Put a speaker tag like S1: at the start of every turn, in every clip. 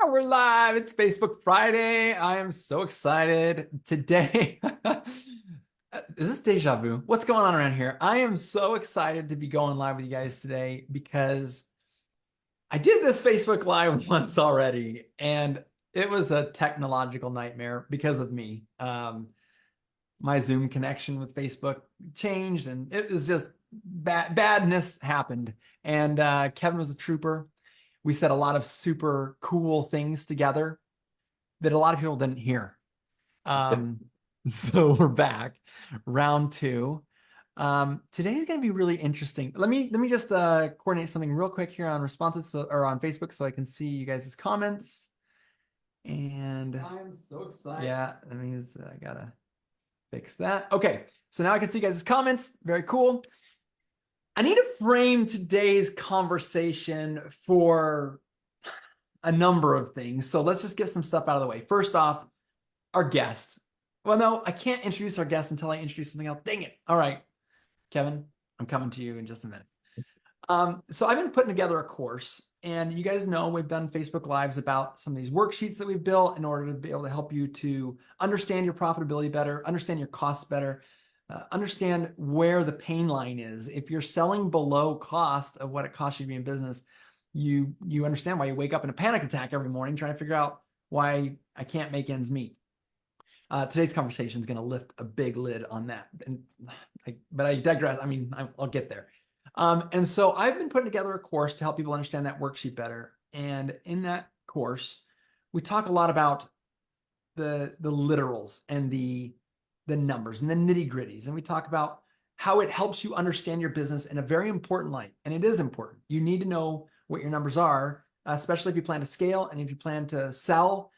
S1: We're live. It's Facebook Friday. I am so excited today. Is this deja vu? What's going on around here? I am so excited to be going live with you guys today because I did this Facebook Live once already, and it was a technological nightmare because of me. My Zoom connection with Facebook changed, and it was just badness happened. And Kevin was a trooper. We said a lot of super cool things together that a lot of people didn't hear. Um, so we're back, round two. Today's going to be really interesting. Let me just coordinate something real quick here on responses or on Facebook so I can see you guys' comments. And I'm so excited. Yeah, that means I gotta fix that. Okay, so now I can see you guys' comments. Very cool. I need to frame today's conversation for a number of things. So let's just get some stuff out of the way. First off, our guest. Well, no, I can't introduce our guest until I introduce something else. Dang it. All right, Kevin, I'm coming to you in just a minute. So I've been putting together a course, and you guys know we've done Facebook Lives about some of these worksheets that we've built in order to be able to help you to understand your profitability better, understand your costs better, understand where the pain line is. If you're selling below cost of what it costs you to be in business, you understand why you wake up in a panic attack every morning trying to figure out why I can't make ends meet. Today's conversation is going to lift a big lid on that, but I digress. I mean, I'll get there. And so I've been putting together a course to help people understand that worksheet better. And in that course, we talk a lot about the literals and the numbers and the nitty gritties. And we talk about how it helps you understand your business in a very important light. And it is important. You need to know what your numbers are, especially if you plan to scale and if you plan to sell.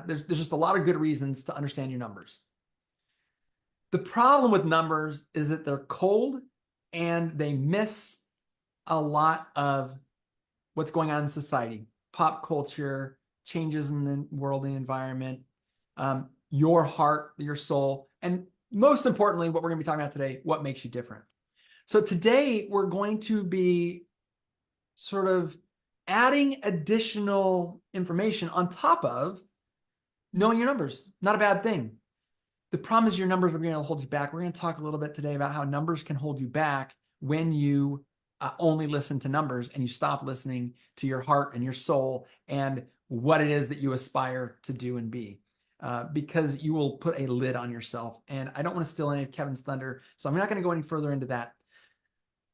S1: There's just a lot of good reasons to understand your numbers. The problem with numbers is that they're cold and they miss a lot of what's going on in society, pop culture, changes in the world and the environment, your heart, your soul, and most importantly, what we're going to be talking about today, what makes you different. So today we're going to be sort of adding additional information on top of knowing your numbers. Not a bad thing. The problem is your numbers are going to hold you back. We're going to talk a little bit today about how numbers can hold you back when you only listen to numbers and you stop listening to your heart and your soul and what it is that you aspire to do and be. Because you will put a lid on yourself. And I don't want to steal any of Kevin's thunder, so I'm not going to go any further into that.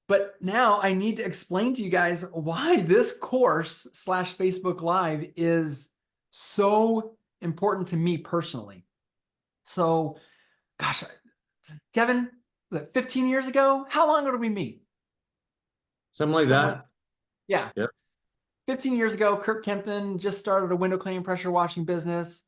S1: But now I need to explain to you guys why this course / Facebook Live is so important to me personally. So, gosh, Kevin, 15 years ago, how long ago did we meet?
S2: Something like that.
S1: Yeah.
S2: Yep.
S1: 15 years ago, Kirk Kempton just started a window cleaning pressure washing business,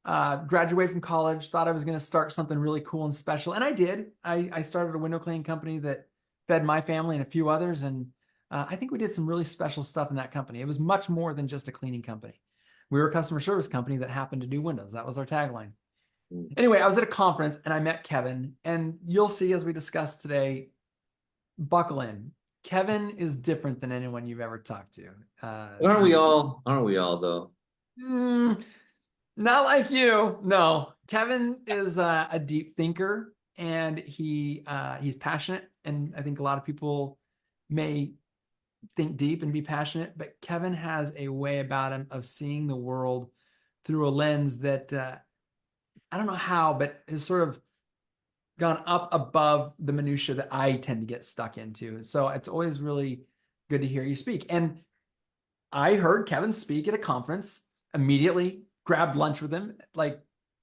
S1: graduated from college, thought I was going to start something really cool and special. And I did. I started a window cleaning company that fed my family and a few others. And I think we did some really special stuff in that company. It was much more than just a cleaning company. We were a customer service company that happened to do windows. That was our tagline. Anyway, I was at a conference and I met Kevin, and you'll see as we discuss today, buckle in. Kevin is different than anyone you've ever talked to.
S2: Aren't we all? Aren't we all though?
S1: Not like you. No, Kevin is a deep thinker, and he's passionate. And I think a lot of people may think deep and be passionate, but Kevin has a way about him of seeing the world through a lens that I don't know how, but has sort of gone up above the minutia that I tend to get stuck into. So it's always really good to hear you speak. And I heard Kevin speak at a conference, immediately grabbed lunch with him, like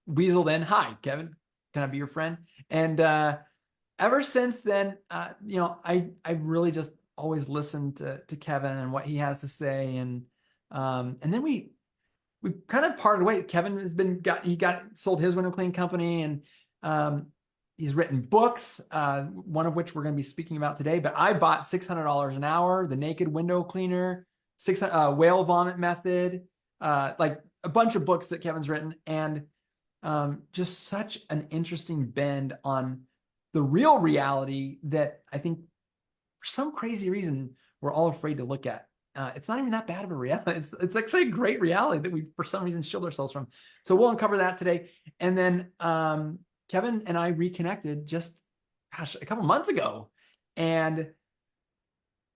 S1: weaseled in, "Hi, Kevin, can I be your friend?" And ever since then, I really just always listened to Kevin and what he has to say. And then we kind of parted ways. Kevin sold his window cleaning company, and he's written books, one of which we're going to be speaking about today. But I bought $600 an hour, The Naked Window Cleaner, Whale Vomit Method, like a bunch of books that Kevin's written, and just such an interesting bend on the real reality that I think for some crazy reason we're all afraid to look at. it's not even that bad of a reality. It's actually a great reality that we, for some reason, shield ourselves from. So we'll uncover that today. And then Kevin and I reconnected just, gosh, a couple months ago. And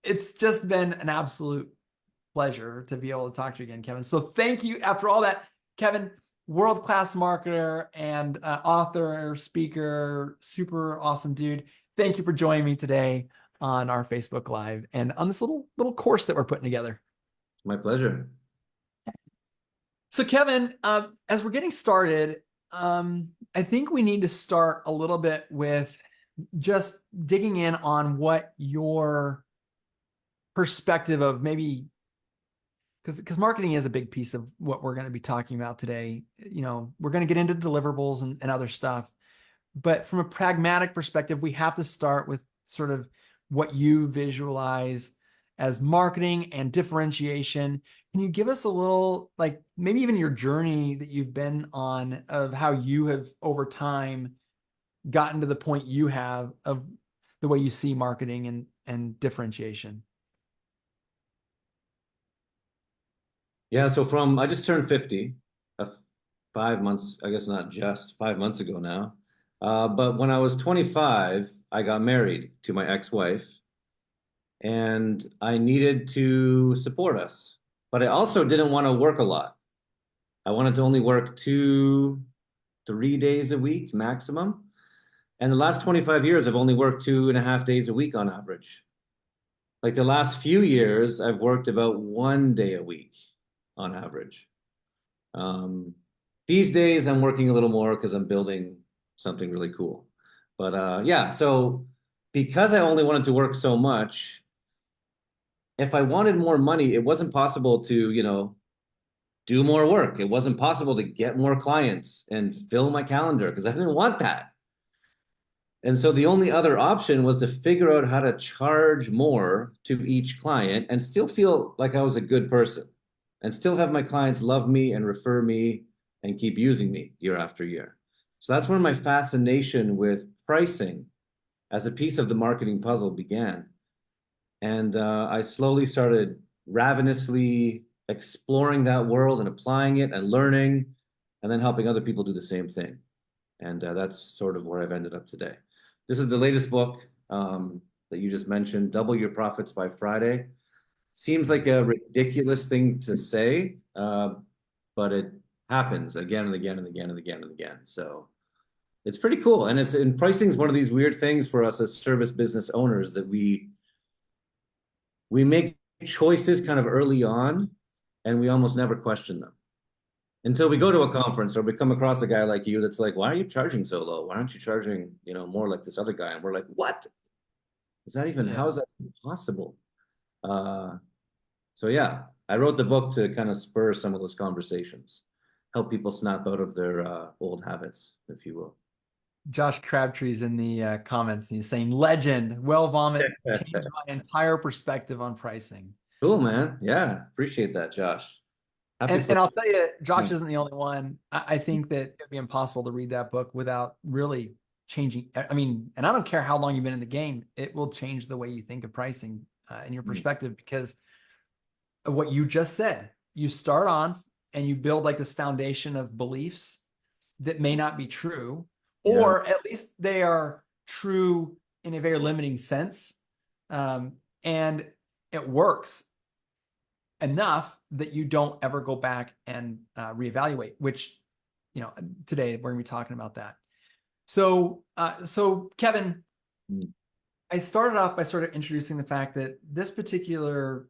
S1: it's just been an absolute pleasure to be able to talk to you again, Kevin. So thank you. After all that, Kevin, world-class marketer and author, speaker, super awesome dude. Thank you for joining me today on our Facebook Live and on this little course that we're putting together.
S2: My pleasure.
S1: So Kevin, as we're getting started, I think we need to start a little bit with just digging in on what your perspective of maybe, because marketing is a big piece of what we're going to be talking about today. You know, we're going to get into deliverables and other stuff, but from a pragmatic perspective, we have to start with sort of what you visualize as marketing and differentiation. Can you give us a little, like maybe even your journey that you've been on of how you have over time gotten to the point you have of the way you see marketing and differentiation?
S2: Yeah, so I just turned 50, 5 months, I guess not just 5 months ago now. But when I was 25, I got married to my ex-wife, and I needed to support us. But I also didn't want to work a lot. I wanted to only work 2, 3 days a week maximum. And the last 25 years, I've only worked 2.5 days a week on average. Like the last few years, I've worked about 1 day a week on average. These days, I'm working a little more because I'm building something really cool. But yeah, so because I only wanted to work so much, if I wanted more money, it wasn't possible to, do more work. It wasn't possible to get more clients and fill my calendar because I didn't want that. And so the only other option was to figure out how to charge more to each client and still feel like I was a good person and still have my clients love me and refer me and keep using me year after year. So that's when my fascination with pricing as a piece of the marketing puzzle began. And I slowly started ravenously exploring that world and applying it and learning, and then helping other people do the same thing. And that's sort of where I've ended up today. This is the latest book that you just mentioned, Double Your Profits by Friday. Seems like a ridiculous thing to say, but it happens again and again and again and again and again. So it's pretty cool. And pricing is one of these weird things for us as service business owners that we make choices kind of early on and we almost never question them until we go to a conference or we come across a guy like you that's like, why are you charging so low? Why aren't you charging, more like this other guy? And we're like, what? Is that even, how is that possible? So yeah, I wrote the book to kind of spur some of those conversations, help people snap out of their old habits, if you will.
S1: Josh Crabtree's in the comments and he's saying, legend, well vomit changed my entire perspective on pricing.
S2: Cool, man. Yeah, appreciate that, Josh.
S1: And I'll tell you, Josh isn't the only one. I think that it'd be impossible to read that book without really changing. I mean, and I don't care how long you've been in the game, it will change the way you think of pricing and your perspective because of what you just said. You start on and you build like this foundation of beliefs that may not be true, or at least they are true in a very limiting sense. And it works enough that you don't ever go back and reevaluate, which, today we're gonna be talking about that. So Kevin, I started off by sort of introducing the fact that this particular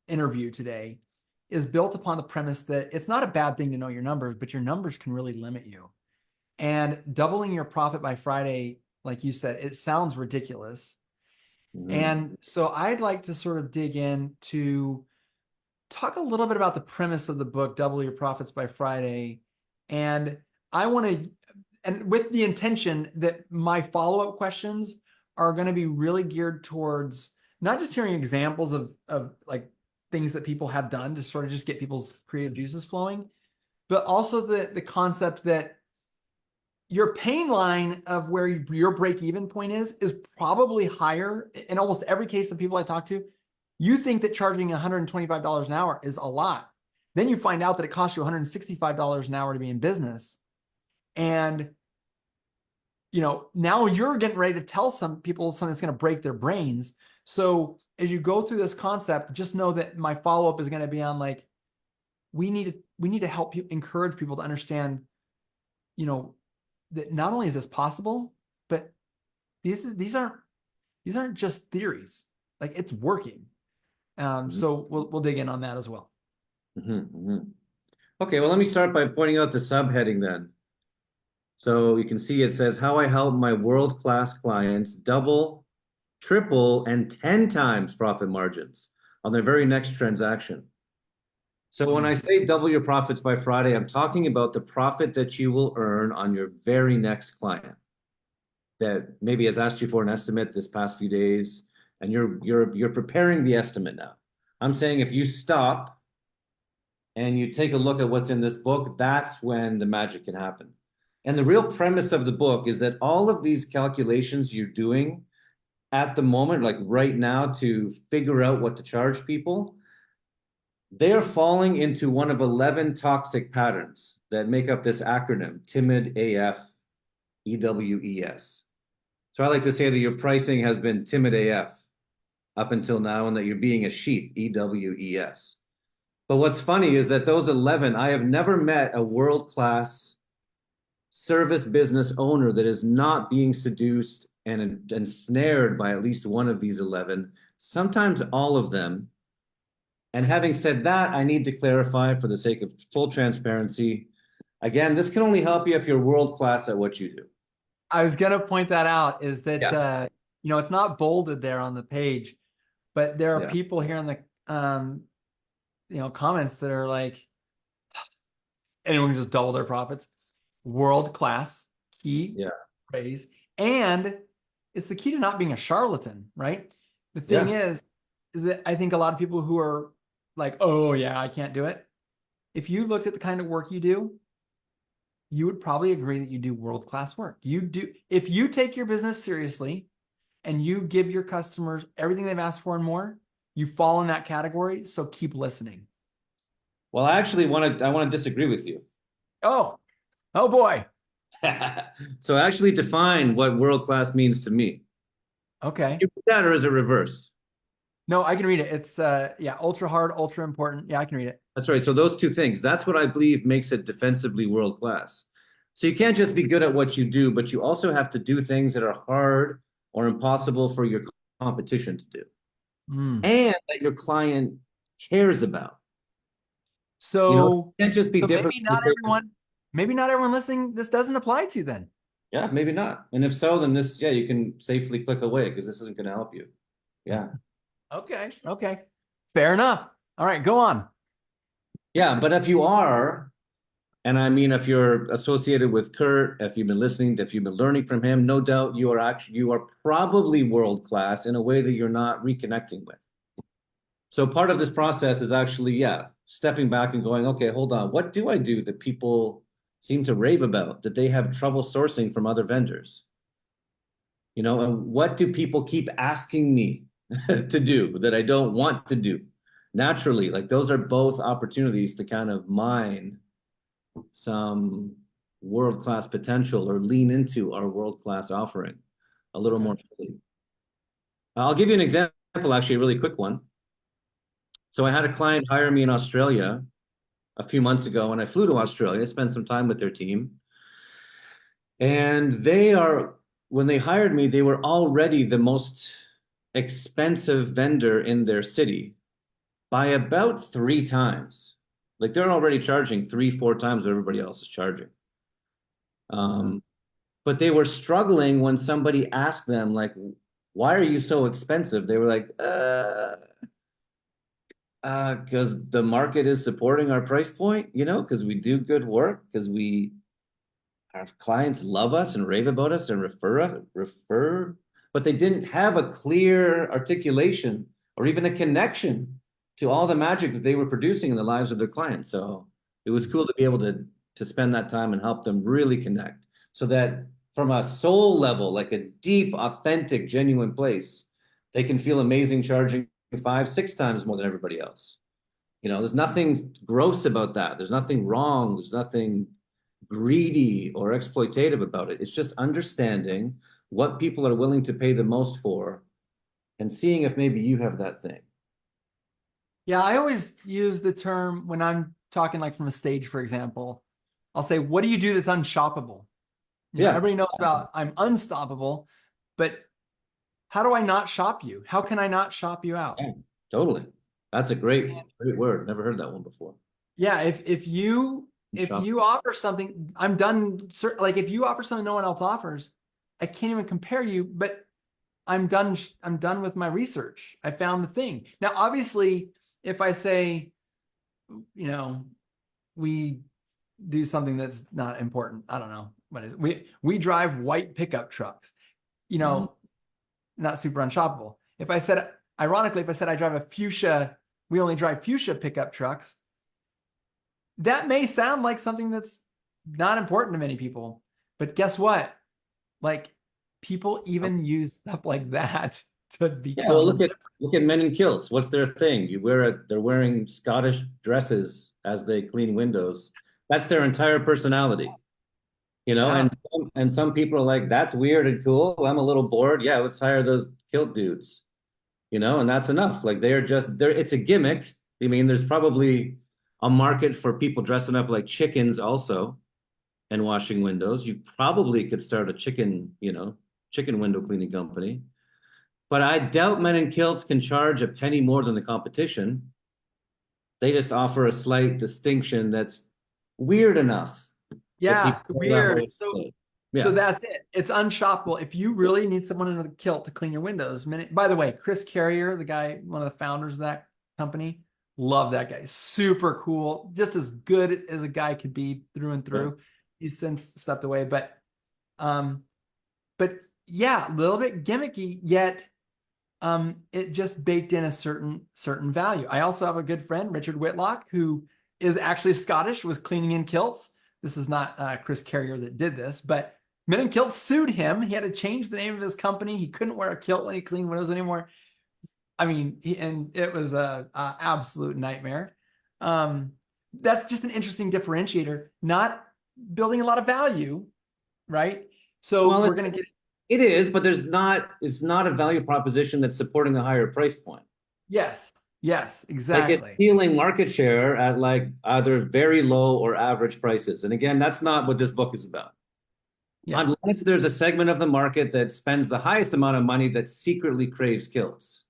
S1: interview today is built upon the premise that it's not a bad thing to know your numbers, but your numbers can really limit you. And doubling your profit by Friday, like you said, it sounds ridiculous. And so I'd like to sort of dig in to talk a little bit about the premise of the book, Double Your Profits by Friday. And I want to, and with the intention that my follow-up questions are going to be really geared towards not just hearing examples of like things that people have done to sort of just get people's creative juices flowing, but also the concept that your pain line of where your break-even point is probably higher in almost every case of people I talk to You think that charging $125 an hour is a lot. Then you find out that it costs you $165 an hour to be in business. And now you're getting ready to tell some people something that's going to break their brains. So as you go through this concept, just know that my follow-up is going to be on like, we need to help you encourage people to understand, that not only is this possible, but these aren't just theories. Like it's working. So we'll dig in on that as well.
S2: Okay, well, let me start by pointing out the subheading then. So you can see it says how I help my world-class clients double, triple, and 10 times profit margins on their very next transaction. So when I say double your profits by Friday, I'm talking about the profit that you will earn on your very next client that maybe has asked you for an estimate this past few days, and you're preparing the estimate now. I'm saying if you stop and you take a look at what's in this book, that's when the magic can happen. And the real premise of the book is that all of these calculations you're doing at the moment, like right now, to figure out what to charge people, they're falling into one of 11 toxic patterns that make up this acronym, timid AF, EWES. So I like to say that your pricing has been timid AF up until now, and that you're being a sheep, EWES. But what's funny is that those 11, I have never met a world-class service business owner that is not being seduced and ensnared by at least one of these 11, sometimes all of them. And having said that, I need to clarify for the sake of full transparency. Again, this can only help you if you're world-class at what you do.
S1: I was going to point that out is that, it's not bolded there on the page, but there are people here in the, comments that are like, anyone can just double their profits. World-class, key phrase. And it's the key to not being a charlatan, right? The thing is that I think a lot of people who are like, oh yeah, I can't do it. If you looked at the kind of work you do, you would probably agree that you do world-class work. If you take your business seriously and you give your customers everything they've asked for and more, you fall in that category. So keep listening.
S2: Well, I actually want to disagree with you.
S1: Oh boy.
S2: So actually define what world-class means to me.
S1: Okay.
S2: You put that, or is it reversed?
S1: No, I can read it. It's ultra hard, ultra important. Yeah, I can read it.
S2: That's right. So those two things, that's what I believe makes it defensively world-class. So you can't just be good at what you do, but you also have to do things that are hard or impossible for your competition to do. And that your client cares about.
S1: So
S2: it can't just be different.
S1: Maybe not everyone listening, this doesn't apply to then.
S2: Yeah, maybe not. And if so, then you can safely click away because this isn't going to help you. Yeah.
S1: Okay. Fair enough. All right, go on.
S2: Yeah, but if you are, and I mean, if you're associated with Kurt, if you've been listening, if you've been learning from him, no doubt you are probably world-class in a way that you're not reconnecting with. So part of this process is actually, stepping back and going, okay, hold on. What do I do that people seem to rave about, that they have trouble sourcing from other vendors? And what do people keep asking me to do that I don't want to do? Naturally, like those are both opportunities to kind of mine some world-class potential or lean into our world-class offering a little more fully. I'll give you an example, actually, a really quick one. So I had a client hire me in Australia a few months ago, and I flew to Australia, spent some time with their team. And when they hired me, they were already the most expensive vendor in their city by about 3 times. Like they're already charging 3-4 times what everybody else is charging. But they were struggling when somebody asked them, like, why are you so expensive? They were like, because the market is supporting our price point, because we do good work, because our clients love us and rave about us and refer, but they didn't have a clear articulation or even a connection to all the magic that they were producing in the lives of their clients. So it was cool to be able to spend that time and help them really connect, so that from a soul level, like a deep, authentic, genuine place, they can feel amazing charging five, six times more than everybody else. You know, there's nothing gross about that. There's nothing wrong. There's nothing greedy or exploitative about it. It's just understanding what people are willing to pay the most for and seeing if maybe you have that thing.
S1: Yeah, I always use the term when I'm talking like from a stage, for example. I'll say, what do you do that's unshoppable?
S2: Yeah,
S1: Everybody knows about I'm unstoppable, but how do I not shop you? How can I not shop you out?
S2: yeah, totally. That's a great word. Never heard that one before.
S1: Yeah, if
S2: Shop.
S1: you offer something, I'm done. Like if you offer something no one else offers, I can't even compare you. But I'm done. I'm done with my research. I found the thing. Now, obviously, if I say, you know, we do something that's not important, I don't know what is it? We drive white pickup trucks. You
S2: Mhm.
S1: know, not super unshoppable. If I said, ironically, if I said I drive a fuchsia, we only drive fuchsia pickup trucks, that may sound like something that's not important to many people. But guess what? Like people even use stuff like that to
S2: Yeah, well,
S1: become different.
S2: look at men in kilts. What's their thing? They're wearing Scottish dresses as they clean windows. That's their entire personality, you know.
S1: Yeah.
S2: And some people are like, that's weird and cool. I'm a little bored. Yeah, let's hire those kilt dudes, you know, and that's enough. Like they're it's a gimmick. I mean, there's probably a market for people dressing up like chickens also and washing windows. You probably could start a chicken window cleaning company. But I doubt men in kilts can charge a penny more than the competition. They just offer a slight distinction that's weird enough that
S1: Yeah.
S2: people feel that way.
S1: Weird. So
S2: Yeah.
S1: that's it. It's unshoppable. If you really need someone in a kilt to clean your windows, by the way, Chris Carrier, the guy, one of the founders of that company, love that guy. Super cool. Just as good as a guy could be through and
S2: Yeah.
S1: through. He's since stepped away, um, but yeah, a little bit gimmicky, yet it just baked in a certain value. I also have a good friend, Richard Whitlock, who is actually Scottish, was cleaning in kilts. This is not Chris Carrier that did this, but Men in Kilts sued him. He had to change the name of his company. He couldn't wear a kilt when he cleaned windows anymore. I mean, and it was a absolute nightmare. Um, that's just an interesting differentiator, not building a lot of value, right? So
S2: Well,
S1: we're going to get,
S2: it is, but it's not a value proposition that's supporting a higher price point.
S1: yes, yes,
S2: Like it's
S1: exactly.
S2: stealing market share at like either very low or average prices. And again, that's not what this book is about.
S1: Yeah.
S2: Unless there's a segment of the market that spends the highest amount of money that secretly craves kilts,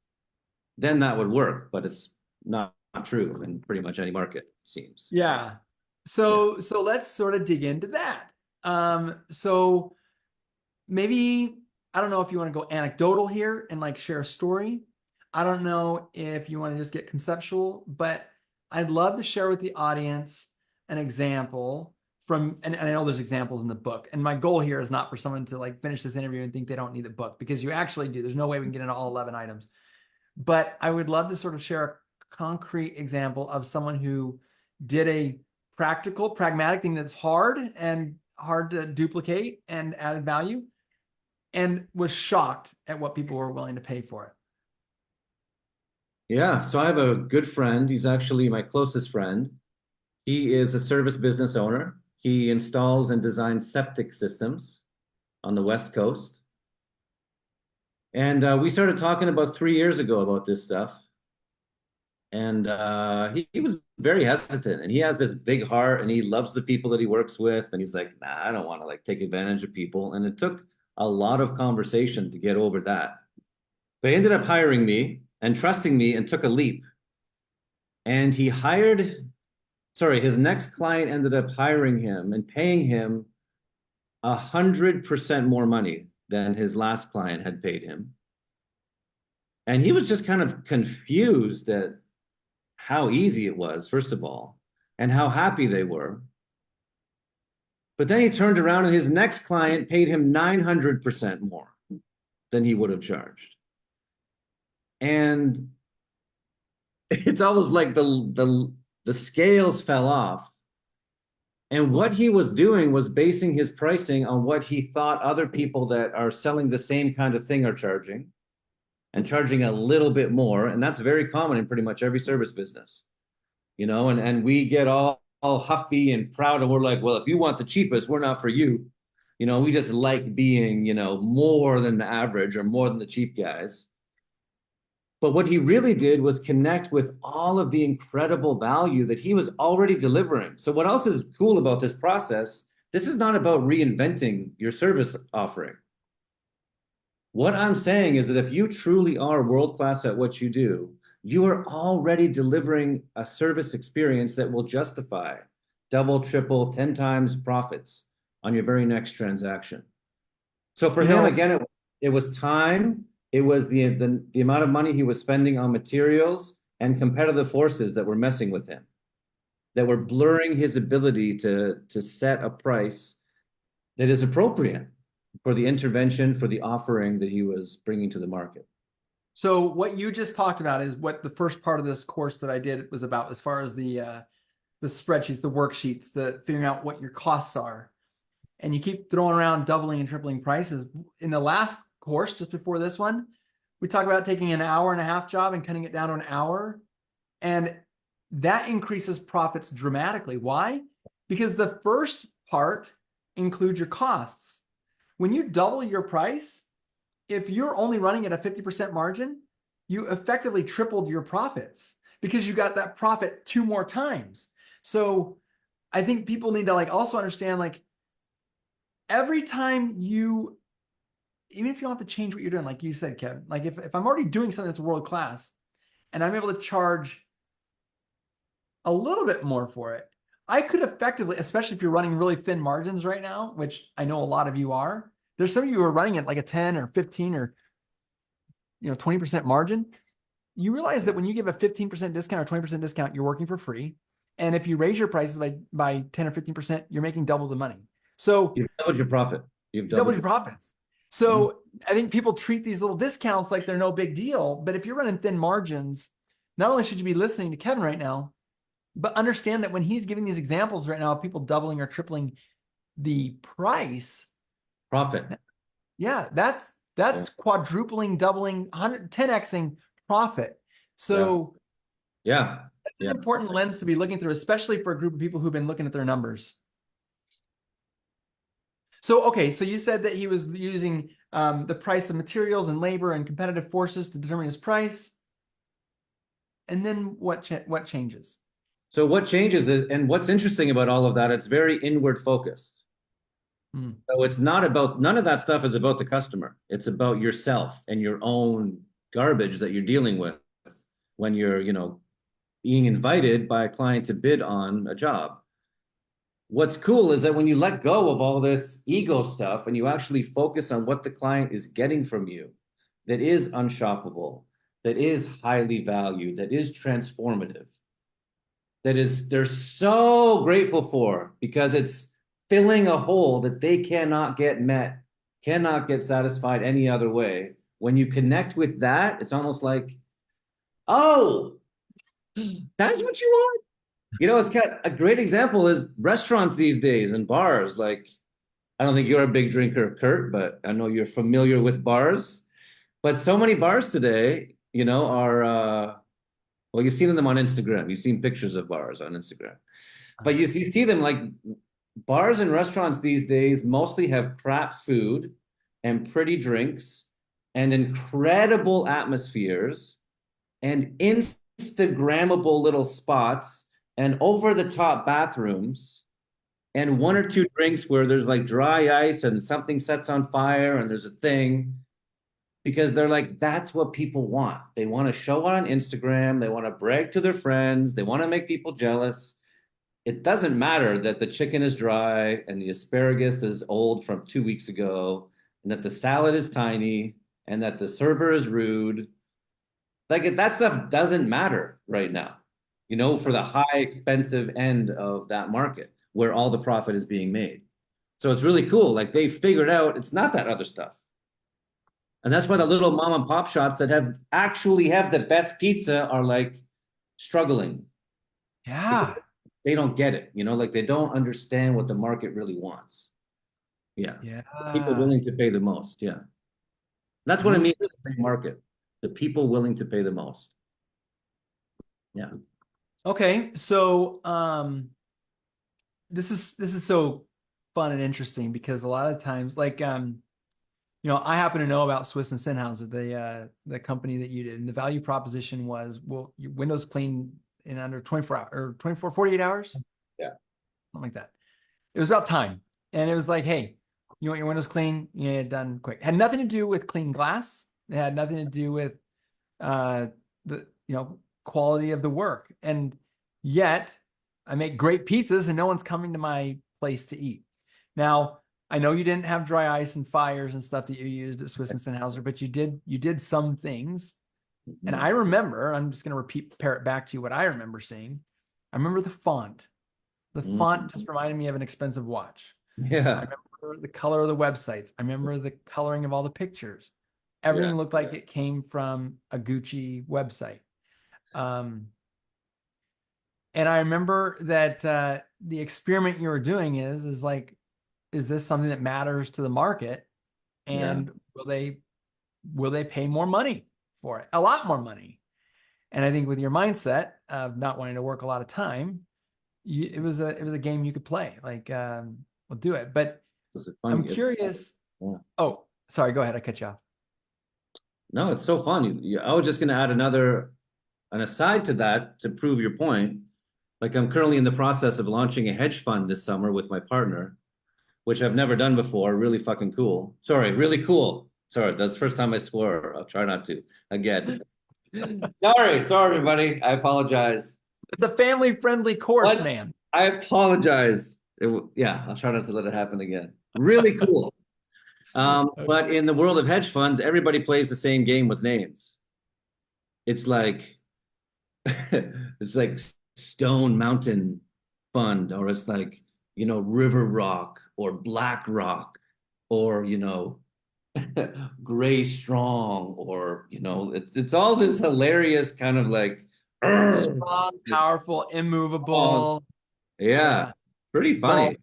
S2: then that would work, but it's not true in pretty much any market, it seems.
S1: Yeah.
S2: Yeah.
S1: So let's sort of dig into that. So maybe I don't know if you want to go anecdotal here and like share a story. I don't know if you want to just get conceptual, but I'd love to share with the audience an example from, and I know there's examples in the book. And my goal here is not for someone to like finish this interview and think they don't need the book because you actually do. There's no way we can get into all 11 items. But I would love to sort of share a concrete example of someone who did a practical, pragmatic thing that's hard and hard to duplicate and added value and was shocked at what people were willing to pay for it.
S2: Yeah. So I have a good friend. He's actually my closest friend. He is a service business owner. He installs and designs septic systems on the West Coast. And we started talking about 3 years ago about this stuff. And he was very hesitant. And he has this big heart and he loves the people that he works with. And he's like, nah, I don't want to like take advantage of people. And it took a lot of conversation to get over that. But he ended up hiring me and trusting me and took a leap. And his next client ended up hiring him and paying him 100% more money than his last client had paid him. And he was just kind of confused at how easy it was, first of all, and how happy they were. But then he turned around and his next client paid him 900% more than he would have charged. And it's almost like the scales fell off. And what he was doing was basing his pricing on what he thought other people that are selling the same kind of thing are charging. and charging a little bit more. And that's very common in pretty much every service business, and we get all huffy and proud. And we're like, well, if you want the cheapest, we're not for you. We just like being, more than the average or more than the cheap guys. But what he really did was connect with all of the incredible value that he was already delivering. So what else is cool about this process? This is not about reinventing your service offering. What I'm saying is that if you truly are world class at what you do, you are already delivering a service experience that will justify double, triple, 10 times profits on your very next transaction. So for
S1: You
S2: him,
S1: know,
S2: again, it was time, it was the amount of money he was spending on materials and competitive forces that were messing with him, that were blurring his ability to set a price that is appropriate for the intervention, for the offering that he was bringing to the market.
S1: so what you just talked about is what the first part of this course that I did was about, as far as the spreadsheets, the worksheets, the figuring out what your costs are. And you keep throwing around doubling and tripling prices. In the last course, just before this one, we talked about taking an hour and a half job and cutting it down to an hour. And that increases profits dramatically. Why? Because the first part includes your costs. When you double your price, if you're only running at a 50% margin, you effectively tripled your profits because you got that profit 2 more times. So I think people need to also understand, every time you, even if you don't have to change what you're doing, like you said, Kevin, if I'm already doing something that's world class and I'm able to charge a little bit more for it, I could effectively, especially if you're running really thin margins right now, which I know a lot of you are. There's some of you who are running at like a 10 or 15 or 20% margin. You realize that when you give a 15% discount or 20% discount, you're working for free. And if you raise your prices by 10 or 15%, you're making double the money. So
S2: You've doubled your profit. You've
S1: double
S2: doubled
S1: your
S2: your
S1: profits. So I think people treat these little discounts like they're no big deal. But if you're running thin margins, not only should you be listening to Kevin right now, but understand that when he's giving these examples right now of people doubling or tripling the price,
S2: profit.
S1: yeah, that's
S2: Yeah.
S1: quadrupling, doubling, 10xing profit.
S2: Yeah.
S1: So
S2: Yeah.
S1: that's an
S2: Yeah.
S1: important lens to be looking through, especially for a group of people who've been looking at their numbers. So, okay, so you said that he was using the price of materials and labor and competitive forces to determine his price. And then what changes?
S2: So what changes is, and what's interesting about all of that, it's very inward focused.
S1: Hmm.
S2: So it's not about, none of that stuff is about the customer. It's about yourself and your own garbage that you're dealing with when you're, being invited by a client to bid on a job. What's cool is that when you let go of all this ego stuff and you actually focus on what the client is getting from you, that is unshoppable, that is highly valued, that is transformative, that is they're so grateful for because it's filling a hole that they cannot get met, cannot get satisfied any other way. When you connect with that, it's almost like, oh, that's what you want. It's got a great example is restaurants these days and bars. Like, I don't think you're a big drinker, Kurt, but I know you're familiar with bars. But so many bars today, are well, you've seen them on Instagram. You've seen pictures of bars on Instagram. But you see them like bars and restaurants these days mostly have crap food and pretty drinks and incredible atmospheres and Instagrammable little spots and over the top bathrooms and one or two drinks where there's like dry ice and something sets on fire and there's a thing because they're like, that's what people want. They want to show it on Instagram. They want to brag to their friends. They want to make people jealous. It doesn't matter that the chicken is dry and the asparagus is old from 2 weeks ago and that the salad is tiny and that the server is rude. Like that stuff doesn't matter right now, for the high expensive end of that market where all the profit is being made. So it's really cool. Like they figured out it's not that other stuff. And that's why the little mom and pop shops that have the best pizza are like struggling.
S1: Yeah.
S2: They don't get it, like they don't understand what the market really wants. Yeah. People
S1: Yeah.
S2: willing to pay the most. Yeah. That's what it means, the market. The people willing to pay the most. Yeah.
S1: Okay, so this is so fun and interesting because a lot of times, like I happen to know about Swiss and Sennheiser, the company that you did, and the value proposition was, well, your Windows clean in under 24 hours or 24, 48 hours,
S2: Yeah.
S1: something like that. It was about time, and it was like, hey, you want your Windows clean? You get it done quick. It had nothing to do with clean glass. It had nothing to do with uh, the quality of the work, and yet I make great pizzas, and no one's coming to my place to eat. Now, I know you didn't have dry ice and fires and stuff that you used at Swiss and Sennheiser, but you did some things. And
S2: Mhm.
S1: I remember, I'm just going to parrot back to you what I remember seeing. I remember the font. The font just
S2: Mhm.
S1: reminded me of an expensive watch. I
S2: Yeah.
S1: remember the color of the websites. I remember the coloring of all the pictures.
S2: Yeah.
S1: Everything looked like it came from a Gucci website. Um, and I remember that the experiment you were doing is like, is this something that matters to the market?
S2: Yeah.
S1: And will they pay more money for it? A lot more money. And I think with your mindset of not wanting to work a lot of time, it was a game you could play. Like, we'll do it. But
S2: It's
S1: I'm
S2: funny.
S1: curious.
S2: Yeah.
S1: Oh, sorry. Go ahead. I cut you off.
S2: No, it's so fun. I was just going to add an aside to that to prove your point. Like I'm currently in the process of launching a hedge fund this summer with my partner, which I've never done before. Really fucking cool. Sorry, really cool. Sorry, that's the first time I swore. I'll try not to again. Sorry, everybody. I apologize.
S1: It's a family-friendly course,
S2: What?
S1: man.
S2: I apologize. Yeah, I'll try not to let it happen again. Really cool. But in the world of hedge funds, everybody plays the same game with names. It's like it's like Stone Mountain Fund, or it's like, River Rock or Black Rock, or, Gray Strong, or, it's all this hilarious kind of like,
S1: Strong, powerful,
S2: oh,
S1: immovable.
S2: yeah,
S1: Yeah.
S2: pretty
S1: Vault.
S2: funny.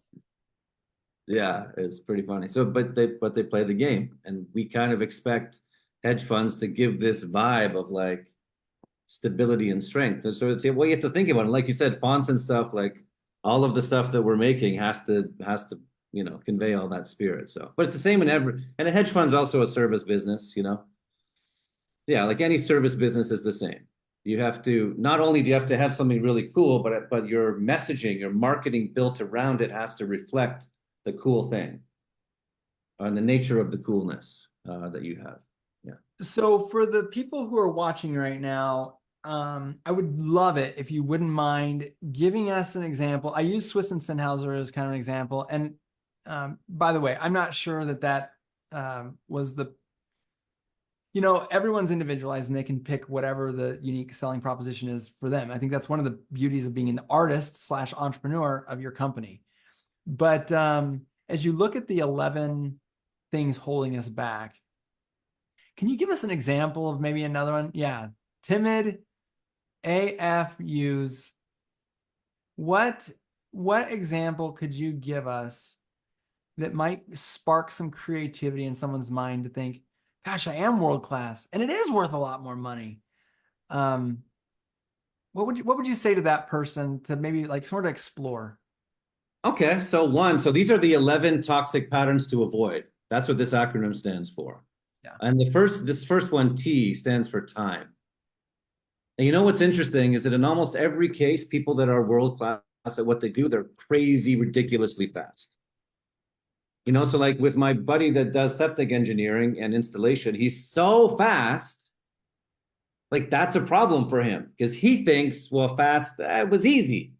S2: Yeah, it's pretty funny. So, but they play the game, and we kind of expect hedge funds to give this vibe of like stability and strength. And so it's what you have to think about. And like you said, fonts and stuff, like all of the stuff that we're making has to convey all that spirit. So, but it's the same in every, and a hedge fund's also a service business. Yeah, like any service business is the same. You have to, not only do you have to have something really cool, but your messaging, your marketing built around it has to reflect the cool thing and the nature of the coolness that you have. Yeah.
S1: So for the people who are watching right now, I would love it if you wouldn't mind giving us an example. I use Swiss and Sennheiser as kind of an example. And by the way, I'm not sure that was everyone's individualized and they can pick whatever the unique selling proposition is for them. I think that's one of the beauties of being an artist/entrepreneur of your company. But as you look at the 11 things holding us back, can you give us an example of maybe another one? Yeah. Timid AFUs. What what example could you give us that might spark some creativity in someone's mind to think, gosh, I am world class and it is worth a lot more money. Um, what would you say to that person to maybe like sort of explore?
S2: Okay, so these are the 11 toxic patterns to avoid. That's what this acronym stands for.
S1: Yeah.
S2: And this first one, T, stands for time. And you know what's interesting is that in almost every case, people that are world class at what they do, they're crazy, ridiculously fast. So like with my buddy that does septic engineering and installation, he's so fast, like that's a problem for him because he thinks, well, fast, it was easy.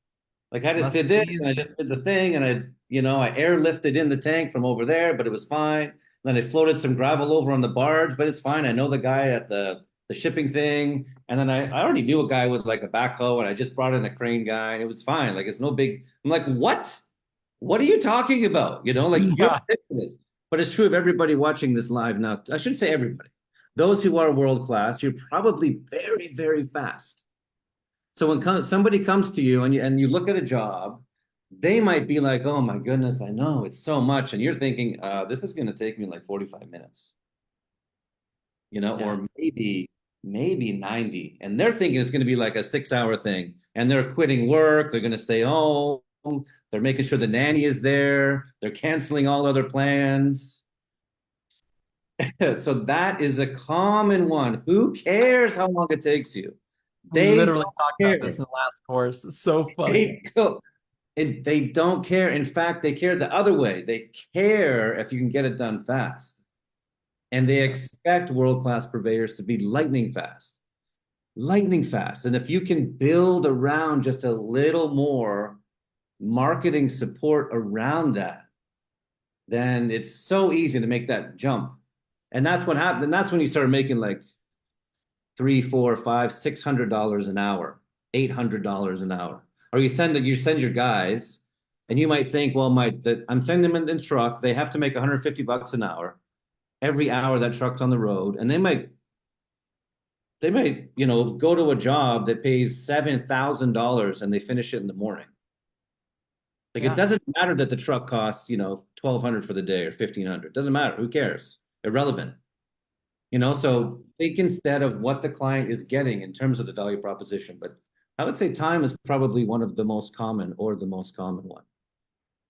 S2: Like I just
S1: Must
S2: did
S1: be
S2: this and I
S1: easy.
S2: just did the thing and I airlifted in the tank from over there, but it was fine. Then I floated some gravel over on the barge, but it's fine. I know the guy at the shipping thing. And then I already knew a guy with like a backhoe and I just brought in a crane guy and it was fine. Like it's no big. I'm like, what? What are you talking about? Like you're
S1: Yeah.
S2: ridiculous. But it's true of everybody watching this live now. I shouldn't say everybody. Those who are world class, you're probably very, very fast. So when somebody comes to you and you look at a job, they might be like, "Oh my goodness, I know it's so much," and you're thinking, "This is going to take me like 45 minutes,"
S1: Yeah.
S2: or maybe maybe 90. And they're thinking it's going to be like a 6 hour thing. And they're quitting work. They're going to stay home. They're making sure the nanny is there. They're canceling all other plans. So that is a common one. Who cares how long it takes you?
S1: We
S2: They
S1: literally
S2: don't
S1: talked about this
S2: care.
S1: in the last course. It's so funny.
S2: They don't, they don't care. In fact, they care the other way. They care if you can get it done fast. And they expect world-class purveyors to be lightning fast. Lightning fast. And if you can build around just a little more marketing support around that, then it's so easy to make that jump. And that's what happened. And that's when you start making like three, four, five, $600 an hour, $800 an hour. Or you send your guys, and you might think, well, I'm sending them in the truck. They have to make 150 bucks an hour every hour that truck's on the road, and they might go to a job that pays $7,000 and they finish it in the morning. Like it
S1: Yeah.
S2: doesn't matter that the truck costs 1,200 for the day or 1,500. Doesn't matter. Who cares? Irrelevant. So think instead of what the client is getting in terms of the value proposition. But I would say time is probably one of the most common or the most common one.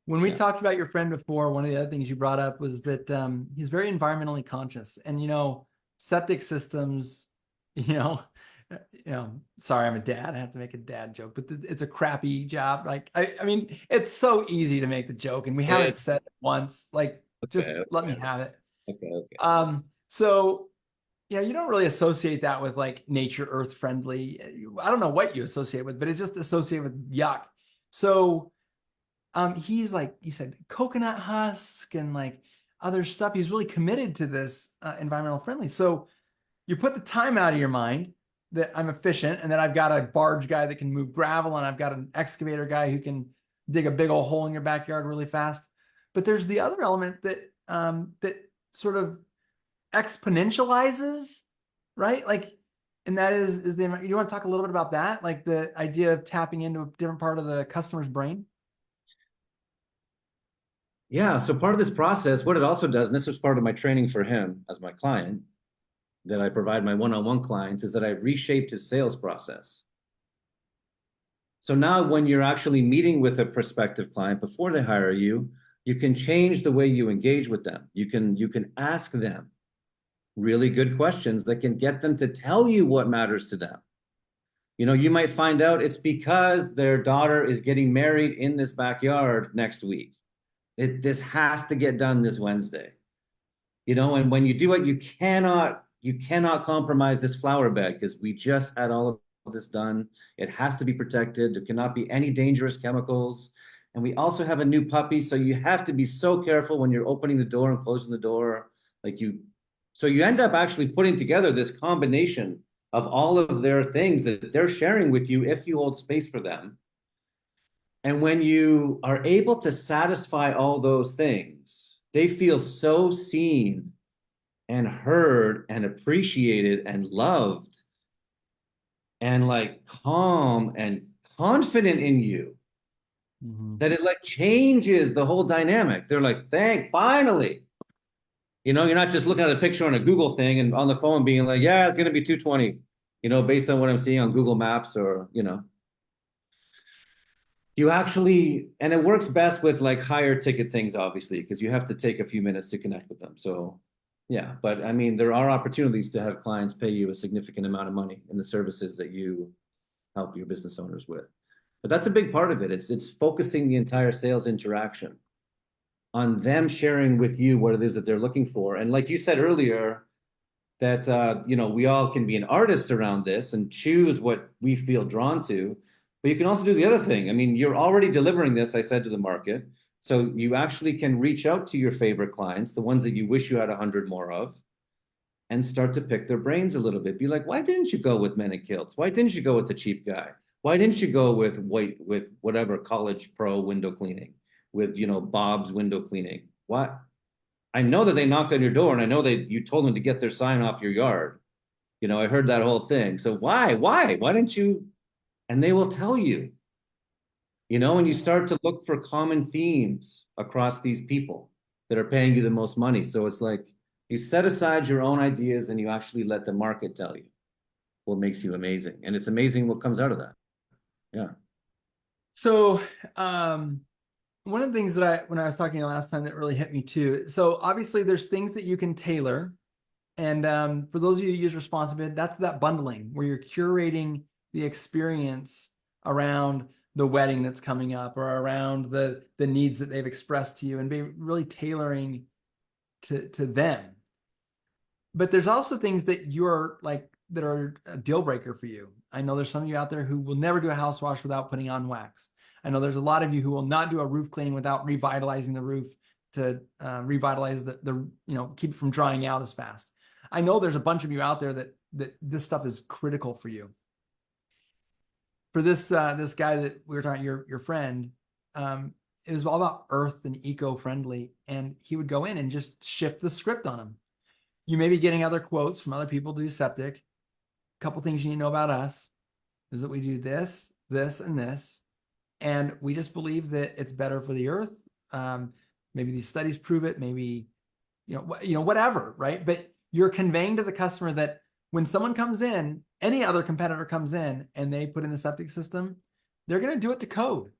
S1: When we
S2: Yeah.
S1: talked about your friend before, one of the other things you brought up was that he's very environmentally conscious, and septic systems. You know, Sorry, I'm a dad. I have to make a dad joke, but it's a crappy job. Like, I mean, it's so easy to make the joke, and we haven't said it once. Like, just
S2: Okay.
S1: let me have it.
S2: Okay. Okay.
S1: So you don't really associate that with like nature, earth friendly. I don't know what you associate with, but it's just associated with yuck. So he's like you said, coconut husk and like other stuff. He's really committed to this environmental friendly. So you put the time out of your mind that I'm efficient and that I've got a barge guy that can move gravel and I've got an excavator guy who can dig a big old hole in your backyard really fast. But there's the other element that sort of exponentializes, right? Like, and that is you want to talk a little bit about that, like the idea of tapping into a different part of the customer's brain?
S2: Yeah. So part of this process, what it also does, and this was part of my training for him as my client that I provide my one-on-one clients, is that I reshaped his sales process. So now when you're actually meeting with a prospective client before they hire you, you can change the way you engage with them. You can ask them really good questions that can get them to tell you what matters to them. You might find out it's because their daughter is getting married in this backyard next week. This has to get done this Wednesday. And when you do it, you cannot compromise this flower bed because we just had all of this done. It has to be protected. There cannot be any dangerous chemicals. And we also have a new puppy, so you have to be so careful when you're opening the door and closing the door. So you end up actually putting together this combination of all of their things that they're sharing with you if you hold space for them. And when you are able to satisfy all those things, they feel so seen and heard and appreciated and loved and like calm and confident in you that it like changes the whole dynamic. They're like, finally. You're not just looking at a picture on a Google thing and on the phone being like, yeah, it's going to be 220, based on what I'm seeing on Google Maps or, you actually, and it works best with like higher ticket things, obviously, because you have to take a few minutes to connect with them. So, yeah, but I mean, there are opportunities to have clients pay you a significant amount of money in the services that you help your business owners with. But that's a big part of it. It's focusing the entire sales interaction on them sharing with you what it is that they're looking for. And like you said earlier, that we all can be an artist around this and choose what we feel drawn to, but you can also do the other thing. I mean, you're already delivering this, I said, to the market, so you actually can reach out to your favorite clients, the ones that you wish you had 100 more of, and start to pick their brains a little bit. Be like, why didn't you go with men in kilts? Why didn't you go with the cheap guy? Why didn't you go with whatever college pro window cleaning, with Bob's window cleaning? What? I know that they knocked on your door, and I know that you told them to get their sign off your yard. I heard that whole thing. So why didn't you? And they will tell you, and you start to look for common themes across these people that are paying you the most money. So it's like you set aside your own ideas and you actually let the market tell you. what makes you amazing. And it's amazing what comes out of that. Yeah.
S1: So, one of the things that when I was talking to you last time that really hit me too. So obviously there's things that you can tailor. And for those of you who use responsibility, that's that bundling where you're curating the experience around the wedding that's coming up or around the needs that they've expressed to you and be really tailoring to them. But there's also things that you're like that are a deal breaker for you. I know there's some of you out there who will never do a house wash without putting on wax. I know there's a lot of you who will not do a roof cleaning without revitalizing the roof to revitalize keep it from drying out as fast. I know there's a bunch of you out there that this stuff is critical for you. For this guy that we were talking, your friend, it was all about earth and eco-friendly, and he would go in and just shift the script on him. You may be getting other quotes from other people to do septic. A couple things you need to know about us is that we do this, this, and this, and we just believe that it's better for the earth. Maybe these studies prove it. Maybe whatever, right? But you're conveying to the customer that when someone comes in, any other competitor comes in and they put in the septic system, they're going to do it to code.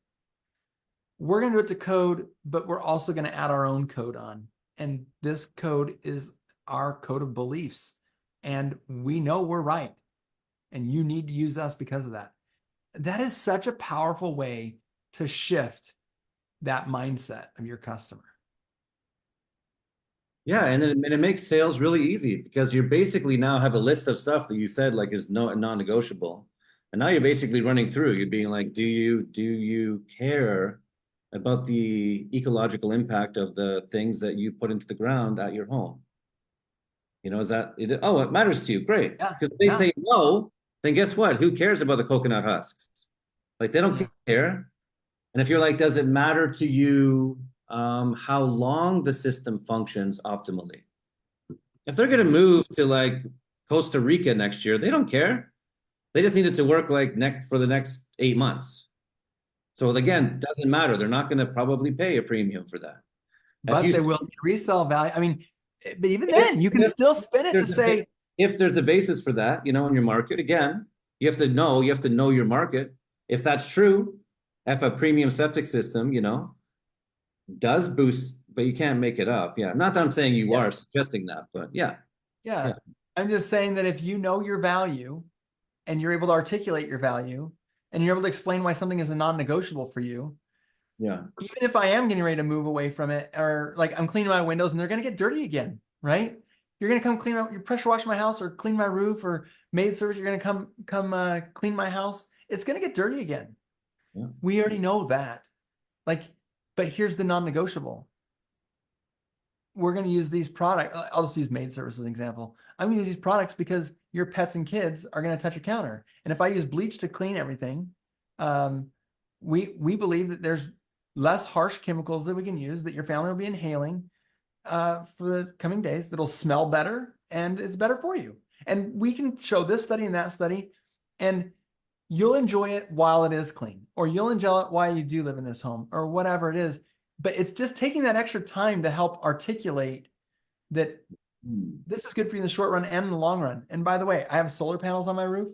S1: We're going to do it to code, but we're also going to add our own code on. And this code is our code of beliefs. And we know we're right. And you need to use us because of that. That is such a powerful way to shift that mindset of your customer.
S2: Yeah, and it makes sales really easy because you basically now have a list of stuff that you said like is non-negotiable. And now you're basically running through, you're being like, do you care about the ecological impact of the things that you put into the ground at your home? Is that it? Oh, it matters to you. Great.
S1: Yeah.
S2: Because if they say no, then guess what? Who cares about the coconut husks? Like they don't care. And if you're like, does it matter to you how long the system functions optimally? If they're going to move to like Costa Rica next year, they don't care. They just need it to work like for the next 8 months. So again, it doesn't matter. They're not going to probably pay a premium for that.
S1: But they will resell value. I mean, but even then, you can still spin it to say,
S2: if there's a basis for that, in your market, again, you have to know your market. If that's true, if a premium septic system, does boost, but you can't make it up. Yeah. Not that I'm saying you are suggesting that, but yeah.
S1: Yeah. I'm just saying that if you know your value and you're able to articulate your value and you're able to explain why something is a non-negotiable for you,
S2: yeah.
S1: Even if I am getting ready to move away from it, or like I'm cleaning my windows and they're going to get dirty again, right? You're going to come you pressure wash my house or clean my roof or maid service. You're going to come clean my house. It's going to get dirty again.
S2: Yeah.
S1: We already know that. But here's the non-negotiable. We're going to use these products. I'll just use maid service as an example. I'm going to use these products because your pets and kids are going to touch a counter. And if I use bleach to clean everything, we believe that there's less harsh chemicals that we can use that your family will be inhaling for the coming days that'll smell better and it's better for you. And we can show this study and that study, and you'll enjoy it while it is clean, or you'll enjoy it while you do live in this home, or whatever it is. But it's just taking that extra time to help articulate that this is good for you in the short run and in the long run. And by the way, I have solar panels on my roof.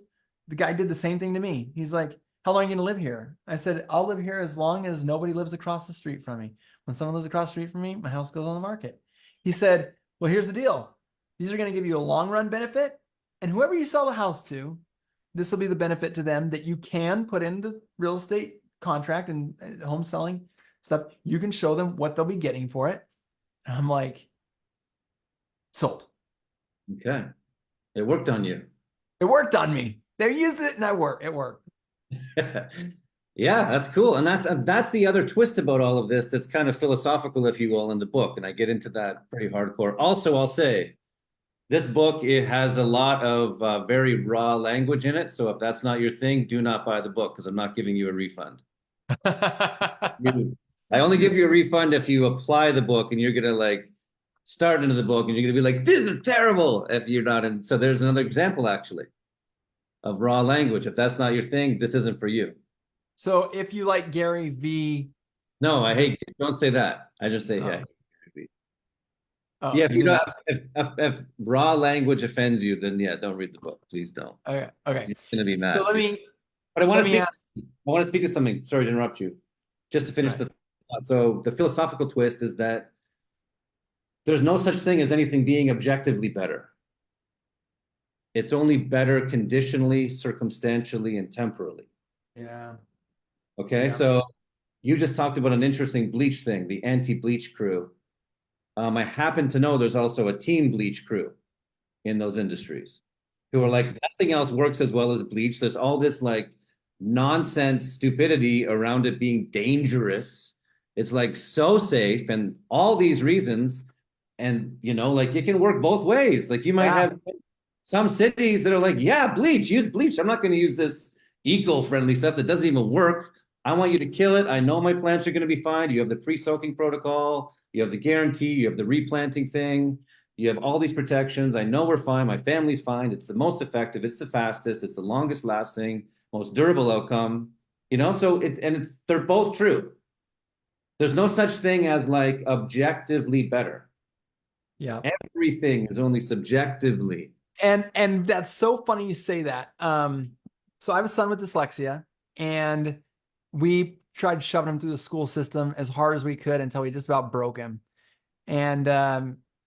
S1: The guy did the same thing to me. He's like, how long are you going to live here? I said, I'll live here as long as nobody lives across the street from me. When someone lives across the street from me, my house goes on the market. He said, well, here's the deal. These are going to give you a long run benefit. And whoever you sell the house to, this will be the benefit to them that you can put in the real estate contract and home selling stuff. You can show them what they'll be getting for it. And I'm like, sold.
S2: Okay. It worked on you.
S1: It worked on me. They used it and it worked.
S2: Yeah, that's cool. And that's the other twist about all of this that's kind of philosophical, if you will, in the book. And I get into that pretty hardcore. Also, I'll say this book, it has a lot of very raw language in it. So if that's not your thing, do not buy the book because I'm not giving you a refund. I only give you a refund if you apply the book and you're going to like start into the book and you're going to be like, this is terrible if you're not in. So there's another example actually of raw language. If that's not your thing, this isn't for you.
S1: So if you like Gary V.
S2: No, I hate, don't say that. I just say, hey. Yeah,
S1: Oh,
S2: if you
S1: even
S2: don't,
S1: that.
S2: if raw language offends you, then yeah, don't read the book. Please don't.
S1: Okay. Okay.
S2: You're gonna be
S1: So
S2: mad. But
S1: let me ask.
S2: I want to speak to something. Sorry to interrupt you. Just to finish
S1: Right.
S2: the thought. So the philosophical twist is that there's no such thing as anything being objectively better. It's only better conditionally, circumstantially, and temporally.
S1: Yeah.
S2: Okay,
S1: Yeah.
S2: so you just talked about an interesting bleach thing, the anti-bleach crew. I happen to know there's also a team bleach crew in those industries who are like,
S1: Mhm.
S2: nothing else works as well as bleach. There's all this like nonsense stupidity around it being dangerous. It's like so safe and all these reasons. And like it can work both ways. Like you might
S1: Yeah.
S2: have some cities that are like, yeah, bleach, use bleach. I'm not going to use this eco-friendly stuff that doesn't even work. I want you to kill it. I know my plants are going to be fine. You have the pre-soaking protocol, you have the guarantee, you have the replanting thing, you have all these protections. I know we're fine. My family's fine. It's the most effective. It's the fastest. It's the longest lasting, most durable outcome. So they're both true. There's no such thing as like objectively better.
S1: Yeah.
S2: Everything is only subjectively.
S1: And that's so funny you say that. So I have a son with dyslexia, and we tried shoving him through the school system as hard as we could until we just about broke him. And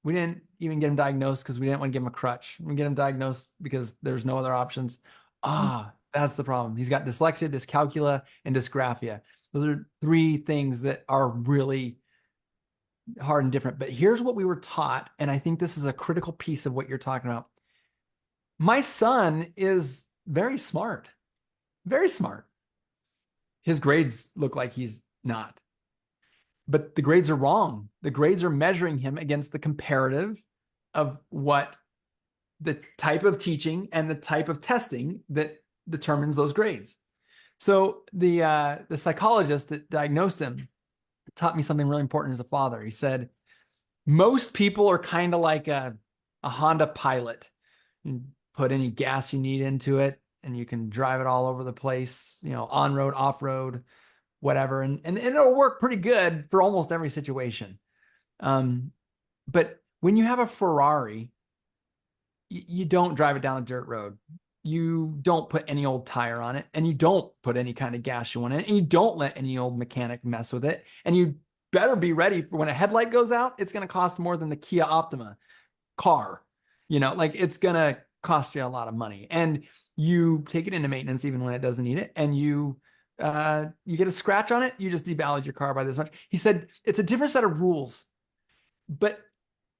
S1: we didn't even get him diagnosed because we didn't want to give him a crutch. We get him diagnosed because there's no other options. That's the problem. He's got dyslexia, dyscalculia, and dysgraphia. Those are three things that are really hard and different. But here's what we were taught, and I think this is a critical piece of what you're talking about. My son is very smart, very smart. His grades look like he's not, but the grades are wrong. The grades are measuring him against the comparative of what the type of teaching and the type of testing that determines those grades. So the psychologist that diagnosed him taught me something really important as a father. He said, most people are kind of like a Honda Pilot. You put any gas you need into it and you can drive it all over the place, on road, off road, whatever. And it'll work pretty good for almost every situation. But when you have a Ferrari, you don't drive it down a dirt road. You don't put any old tire on it, and you don't put any kind of gas you want in it, and you don't let any old mechanic mess with it. And you better be ready for when a headlight goes out, it's going to cost more than the Kia Optima car. Like it's going to cost you a lot of money. And you take it into maintenance even when it doesn't need it, and you get a scratch on it, you just devalue your car by this much. He said it's a different set of rules, but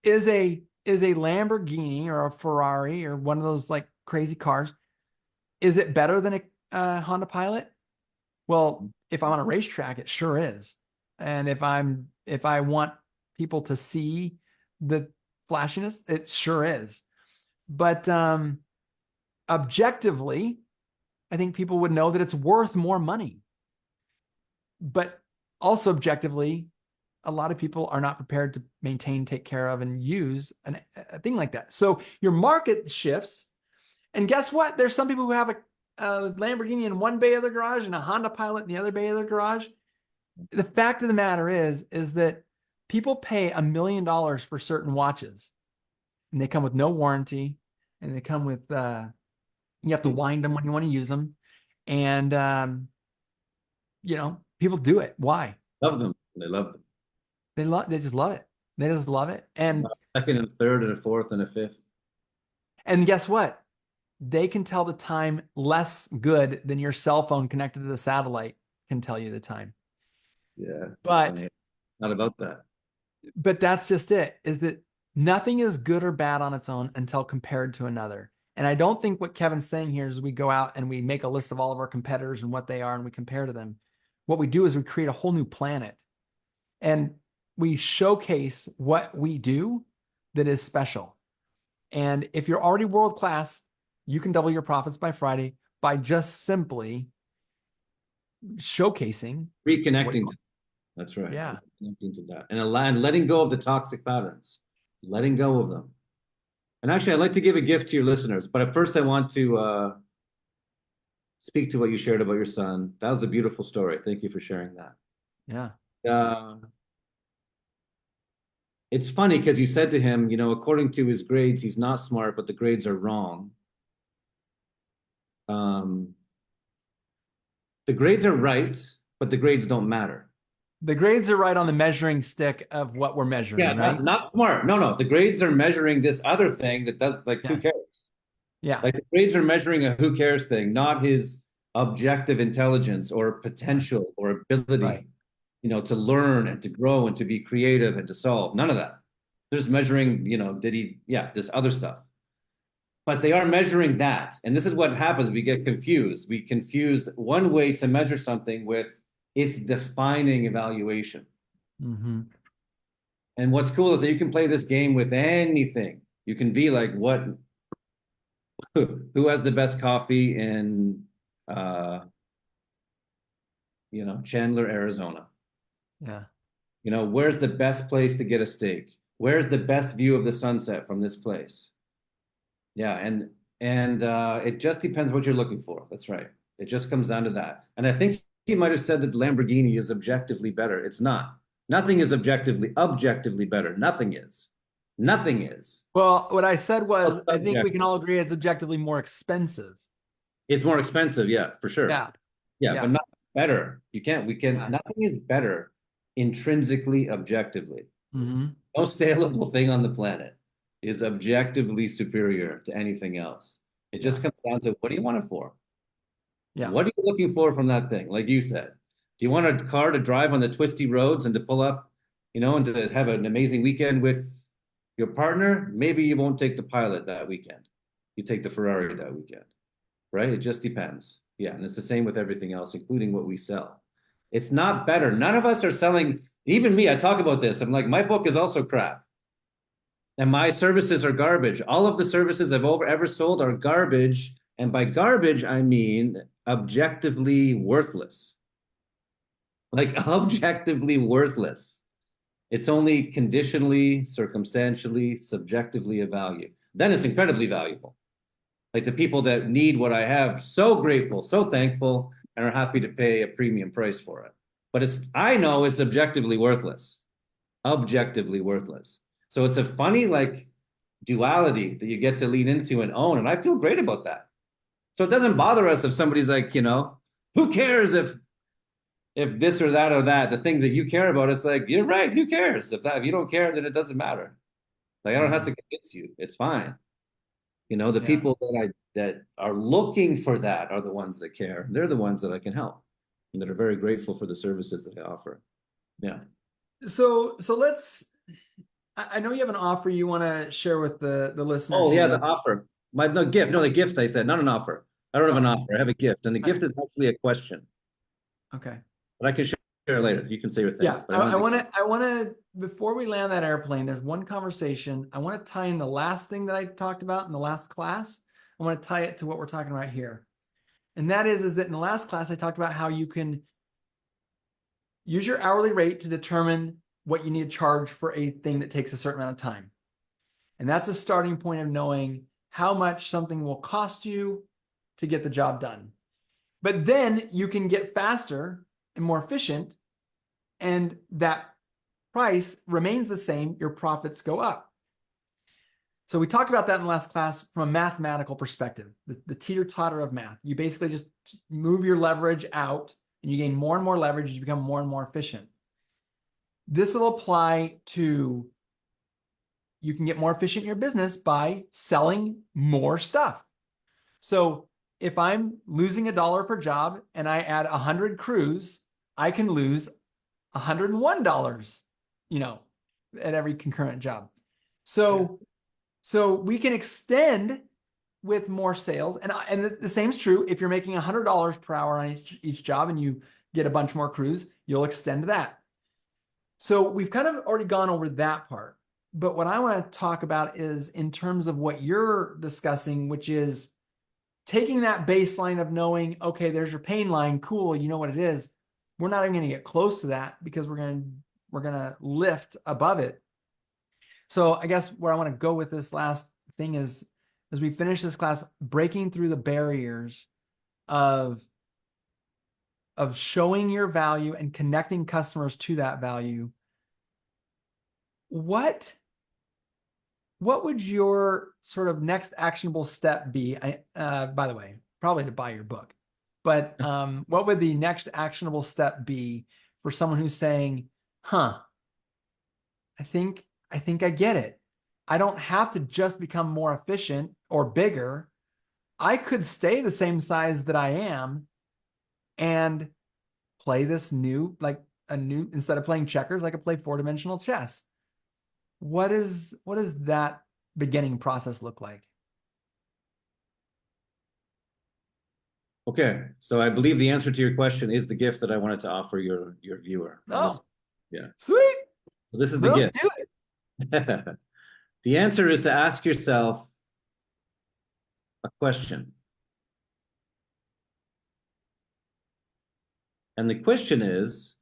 S1: is a Lamborghini or a Ferrari or one of those like crazy cars, is it better than a Honda Pilot? Well, if I'm on a racetrack, it sure is. And if I want people to see the flashiness, it sure is. But objectively, I think people would know that it's worth more money. But also objectively, a lot of people are not prepared to maintain, take care of, and use a thing like that. So your market shifts. And guess what? There's some people who have a Lamborghini in one bay of their garage and a Honda Pilot in the other bay of their garage. The fact of the matter is that people pay $1 million for certain watches, and they come with no warranty, and they come with you have to wind them when you want to use them, and people do it. Why?
S2: Love them. They love them.
S1: They just love it. They just love it.
S2: Second and a third and a fourth and a fifth.
S1: And guess what? They can tell the time less good than your cell phone connected to the satellite can tell you the time.
S2: Yeah.
S1: But
S2: Funny. Not about that.
S1: but that's just it, is that nothing is good or bad on its own until compared to another. And I don't think what Kevin's saying here is we go out and we make a list of all of our competitors and what they are and we compare to them. What we do is we create a whole new planet and we showcase what we do that is special. And if you're already world class, you can double your profits by Friday by just simply showcasing what
S2: Reconnecting
S1: you
S2: to that's right.
S1: yeah.
S2: Reconnecting to that. And letting go of the toxic patterns. Letting go of them. And actually, I'd like to give a gift to your listeners, but at first I want to speak to what you shared about your son. That was a beautiful story. Thank you for sharing that.
S1: Yeah.
S2: Uh, it's funny because you said to him, according to his grades, he's not smart, but the grades are wrong. Um, the grades are right, but the grades don't matter.
S1: The grades are right on the measuring stick of what we're
S2: Yeah,
S1: measuring, right?
S2: not smart. No, no. The grades are measuring this other thing that does, like, who
S1: Yeah.
S2: cares?
S1: Yeah.
S2: Like, the grades are measuring a who cares thing, not his objective intelligence or potential or
S1: Right.
S2: ability, to learn and to grow and to be creative and to solve. None of that. They're just measuring, this other stuff. But they are measuring that. And this is what happens. We get confused. We confuse one way to measure something with its defining evaluation.
S1: Mm-hmm.
S2: And what's cool is that you can play this game with anything. You can be like, who has the best coffee in, uh, Chandler, Arizona?
S1: Yeah.
S2: Where's the best place to get a steak? Where's the best view of the sunset from this place? Yeah, and it just depends what you're looking for. That's right. It just comes down to that. And I think he might have said that Lamborghini is objectively better. It's not. Nothing is objectively better. Nothing is. Nothing is.
S1: Well, what I said
S2: All
S1: was, I think we can
S2: subjective.
S1: all agree it's objectively more expensive.
S2: It's more expensive, yeah, for sure.
S1: Yeah.
S2: Yeah, but
S1: Yeah.
S2: not better.
S1: Yeah.
S2: Nothing is better intrinsically, objectively.
S1: Mm-hmm.
S2: No saleable thing on the planet is objectively superior to anything else. It
S1: Yeah.
S2: just comes down to, what do you want it for?
S1: Yeah.
S2: What are you looking for from that thing? Like you said, do you want a car to drive on the twisty roads and to pull up, and to have an amazing weekend with your partner? Maybe you won't take the Pilot that weekend. You take the Ferrari that weekend, right? It just depends. Yeah, and it's the same with everything else, including what we sell. It's not better. None of us are selling, even me, I talk about this. I'm like, my book is also crap. And my services are garbage. All of the services I've ever sold are garbage. And by garbage, I mean objectively worthless. Like, objectively worthless. It's only conditionally, circumstantially, subjectively a value. Then it's incredibly valuable. Like, the people that need what I have, so grateful, so thankful, and are happy to pay a premium price for it. But I know it's objectively worthless. Objectively worthless. So it's a funny, like, duality that you get to lean into and own. And I feel great about that. So it doesn't bother us if somebody's like, who cares if this or that or that, the things that you care about, it's like, you're right, who cares? If you don't care, then it doesn't matter. Like, I don't have
S1: Mm-hmm.
S2: to convince you. It's fine. The
S1: Yeah.
S2: people that are looking for that are the ones that care. They're the ones that I can help and that are very grateful for the services that I offer. Yeah.
S1: So let's, I know you have an offer you want to share with the listeners
S2: Oh yeah,
S1: here.
S2: the offer. The gift. No, the gift. I said, not an offer. I don't have an
S1: Oh,
S2: offer. I have a gift, and the gift is actually a question.
S1: okay.
S2: But I can share later. You can say your thing.
S1: Yeah,
S2: But I
S1: I
S2: wanted
S1: want
S2: to.
S1: to, I want to, before we land that airplane, there's one conversation. I want to tie in the last thing that I talked about in the last class. I want to tie it to what we're talking about here. And that is that in the last class, I talked about how you can use your hourly rate to determine what you need to charge for a thing that takes a certain amount of time. And that's a starting point of knowing how much something will cost you to get the job done. But then you can get faster and more efficient, and that price remains the same, your profits go up. So we talked about that in the last class from a mathematical perspective, the teeter-totter of math. You basically just move your leverage out and you gain more and more leverage as you become more and more efficient. This will apply to, you can get more efficient in your business by selling more stuff. So if I'm losing $1 per job and I add 100 crews, I can lose $101, at every concurrent job. So we can extend with more sales. And the same is true if you're making $100 per hour on each job and you get a bunch more crews, you'll extend that. So we've kind of already gone over that part. But what I want to talk about is in terms of what you're discussing, which is taking that baseline of knowing, okay, there's your pain line. Cool. You know what it is. We're not even going to get close to that because we're going to lift above it. So I guess where I want to go with this last thing is, as we finish this class, breaking through the barriers of showing your value and connecting customers to that value. what would your sort of next actionable step be? By the way, probably to buy your book, but what would the next actionable step be for someone who's saying, huh, I think I get it. I don't have to just become more efficient or bigger. I could stay the same size that I am and play this new, like a new, instead of playing checkers, I could play four-dimensional chess. What does that beginning process look like?
S2: Okay, so I believe the answer to your question is the gift that I wanted to offer your viewer on this.
S1: Oh,
S2: Yeah.
S1: sweet.
S2: So this is the
S1: Let's
S2: gift.
S1: do it.
S2: The answer is to ask yourself a question. And the question is,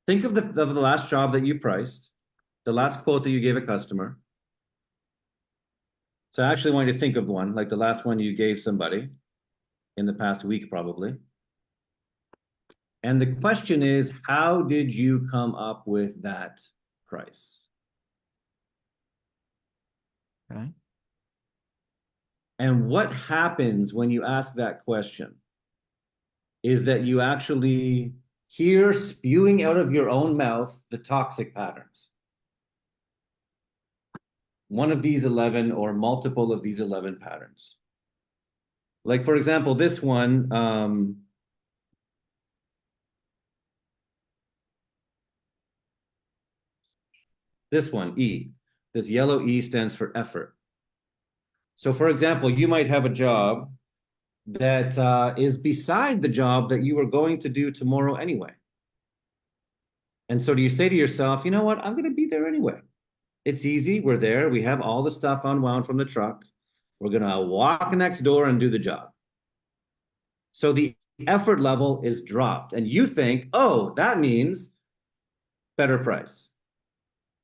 S2: think of the last job that you priced, the last quote that you gave a customer. So I actually want you to think of one, like the last one you gave somebody in the past week, probably. And the question is, how did you come up with that price?
S1: Okay.
S2: And what happens when you ask that question is that you actually hear spewing out of your own mouth the toxic patterns. One of these 11 or multiple of these 11 patterns. Like, for example, this one, E. This yellow E stands for effort. So, for example, you might have a job that is beside the job that you were going to do tomorrow anyway. And so do you say to yourself, you know what? I'm going to be there anyway. It's easy. We're there. We have all the stuff unwound from the truck. We're going to walk next door and do the job. So the effort level is dropped. And you think, oh, that means better price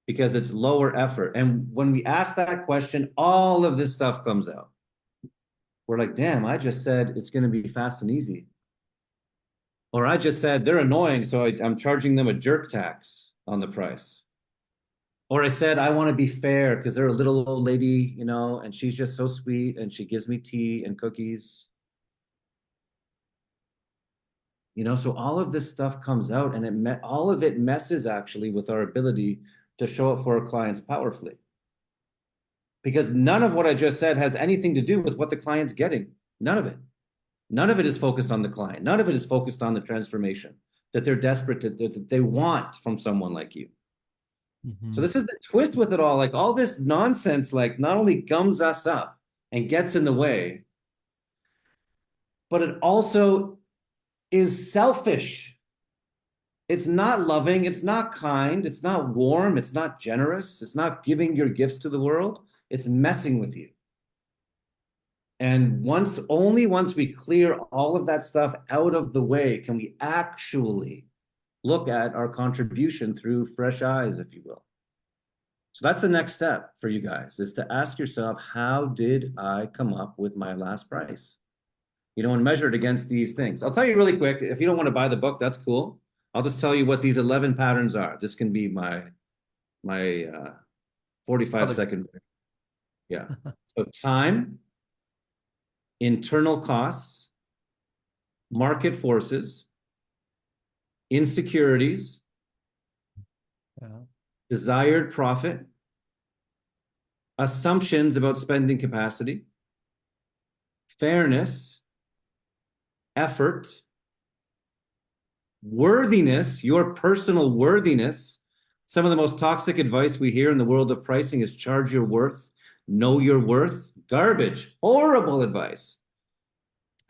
S2: because it's lower effort. And when we ask that question, all of this stuff comes out. We're like, damn, I just said it's going to be fast and easy. Or I just said they're annoying, so I'm charging them a jerk tax on the price. Or I said I want to be fair because they're a little old lady, you know, and she's just so sweet and she gives me tea and cookies. You know, so all of this stuff comes out and all of it messes actually with our ability to show up for our clients powerfully. Because none of what I just said has anything to do with what the client's getting. None of it. None of it is focused on the client. None of it is focused on the transformation that they're desperate to, that they want from someone like you. So this is the twist with it all. Like all this nonsense, like not only gums us up and gets in the way, but it also is selfish. It's not loving. It's not kind. It's not warm. It's not generous. It's not giving your gifts to the world. It's messing with you. And only once we clear all of that stuff out of the way can we actually look at our contribution through fresh eyes, if you will. So that's the next step for you guys, is to ask yourself, how did I come up with my last price? You know, and measure it against these things. I'll tell you really quick, if you don't want to buy the book, that's cool. I'll just tell you what these 11 patterns are. This can be my 45-second. Yeah. So time, internal costs, market forces, insecurities,
S1: Yeah.
S2: desired profit, assumptions about spending capacity, fairness, effort, worthiness, your personal worthiness. Some of the most toxic advice we hear in the world of pricing is charge your worth, know your worth. Garbage, horrible advice.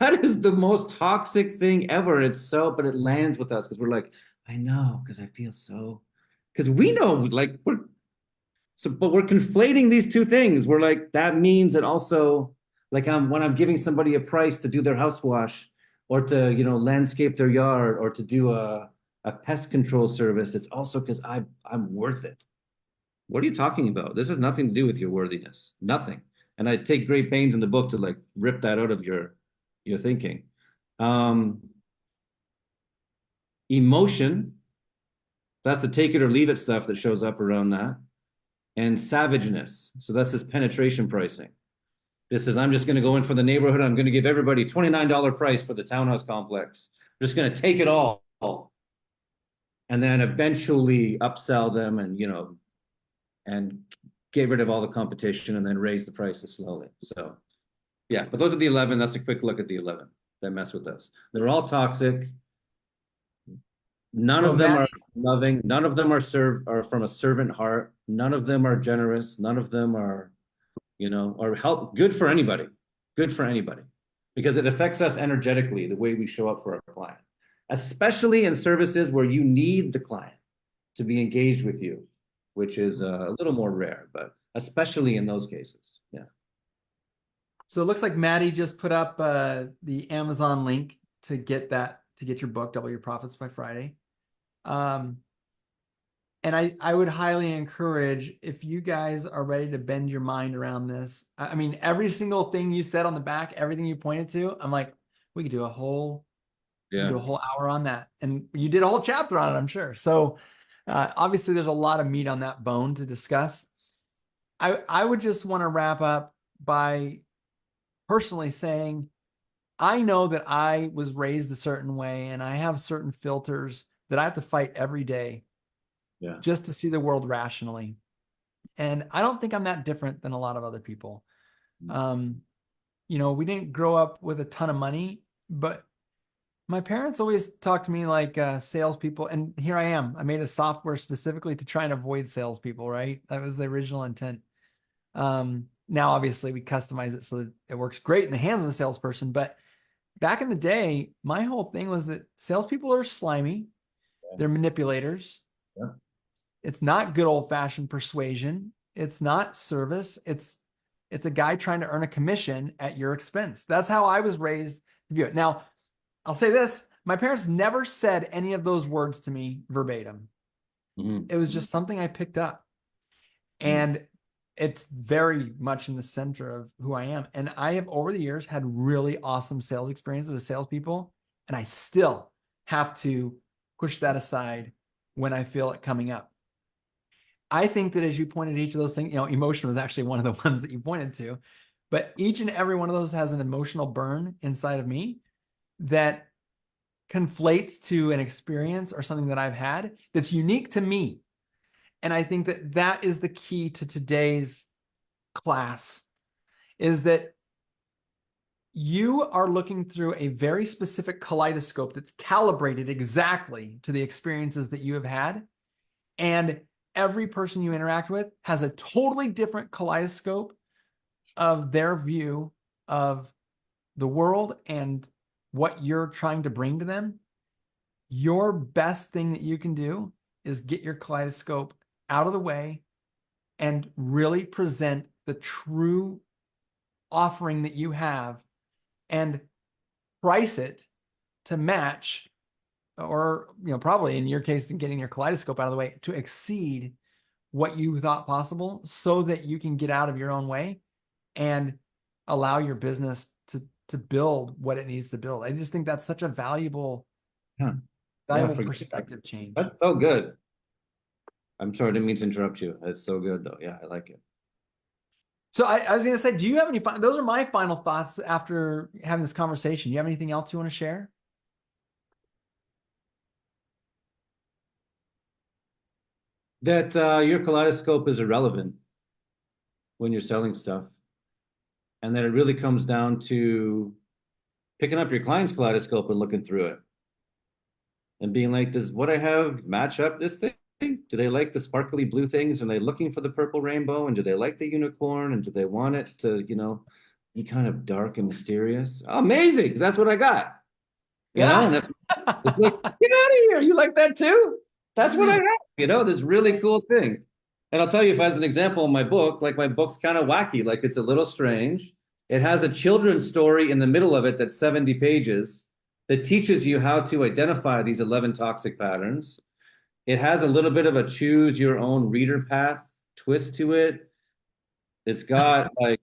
S2: That is the most toxic thing ever. But it lands with us because we're like, I know, because I feel so, because we know, like, but we're conflating these two things. We're like, that means that also, like, when I'm giving somebody a price to do their house wash or to, you know, landscape their yard or to do a pest control service, it's also because I'm worth it. What are you talking about? This has nothing to do with your worthiness. Nothing. And I take great pains in the book to like rip that out of your thinking. Emotion That's the take it or leave it stuff that shows up around that. And savageness. So that's this penetration pricing. This is, I'm just going to go in for the neighborhood. I'm going to give everybody $29 price for the townhouse complex. I'm just going to take it all. And then eventually upsell them and, and get rid of all the competition and then raise the prices slowly. So yeah, but look at the 11. That's a quick look at the 11 that mess with us. They're all toxic. None
S1: Well,
S2: of them
S1: Matt,
S2: are loving. None of them are from a servant heart. None of them are generous. None of them are, or help good for anybody. Good for anybody. Because it affects us energetically, the way we show up for our client, especially in services where you need the client to be engaged with you, which is a little more rare, but especially in those cases. Yeah.
S1: so it looks like Maddie just put up the Amazon link to get your book, Double Your Profits by Friday. Um, and I would highly encourage, if you guys are ready to bend your mind around this. I mean, every single thing you said on the back, everything you pointed to, I'm like, we could do a whole hour on that. And you did a whole chapter on it, I'm sure. So obviously there's a lot of meat on that bone to discuss. I would just want to wrap up by personally saying, I know that I was raised a certain way and I have certain filters that I have to fight every day
S2: Yeah.
S1: just to see the world rationally. And I don't think I'm that different than a lot of other people. Um, we didn't grow up with a ton of money, but my parents always talked to me like salespeople. And here I am. I made a software specifically to try and avoid salespeople, right? That was the original intent. Now, obviously, we customize it so that it works great in the hands of a salesperson. But back in the day, my whole thing was that salespeople are slimy. They're manipulators.
S2: Yeah.
S1: It's not good old fashioned persuasion. It's not service. It's a guy trying to earn a commission at your expense. That's how I was raised to view it. Now, I'll say this: my parents never said any of those words to me verbatim.
S2: Mm-hmm.
S1: It was just something I picked up,
S2: Mm-hmm.
S1: and it's very much in the center of who I am. And I have over the years had really awesome sales experiences with salespeople, and I still have to push that aside when I feel it coming up. I think that as you pointed each of those things, emotion was actually one of the ones that you pointed to, but each and every one of those has an emotional burn inside of me that conflates to an experience or something that I've had that's unique to me. And I think that that is the key to today's class, is that you are looking through a very specific kaleidoscope that's calibrated exactly to the experiences that you have had. And every person you interact with has a totally different kaleidoscope of their view of the world and what you're trying to bring to them. Your best thing that you can do is get your kaleidoscope out of the way and really present the true offering that you have and price it to match, or probably in your case, in getting your kaleidoscope out of the way, to exceed what you thought possible, so that you can get out of your own way and allow your business to build what it needs to build. I just think that's such a valuable
S2: Huh. Yeah,
S1: perspective change.
S2: that's so good. I'm sorry, I didn't mean to interrupt you. It's so good though. Yeah, I like it.
S1: So I was going to say, do you have any those are my final thoughts after having this conversation. Do you have anything else you want to share?
S2: That your kaleidoscope is irrelevant when you're selling stuff, and that it really comes down to picking up your client's kaleidoscope and looking through it and being like, does what I have match up this thing? Do they like the sparkly blue things? Are they looking for the purple rainbow? And do they like the unicorn? And do they want it to, be kind of dark and mysterious? Amazing, because that's what I got.
S1: Yeah.
S2: And it's like, get out of here. You like that too? That's what I have, this really cool thing. And I'll tell you, if as an example, in my book, like my book's kind of wacky, like it's a little strange. It has a children's story in the middle of it that's 70 pages that teaches you how to identify these 11 toxic patterns. It has a little bit of a choose your own reader path twist to it. It's got like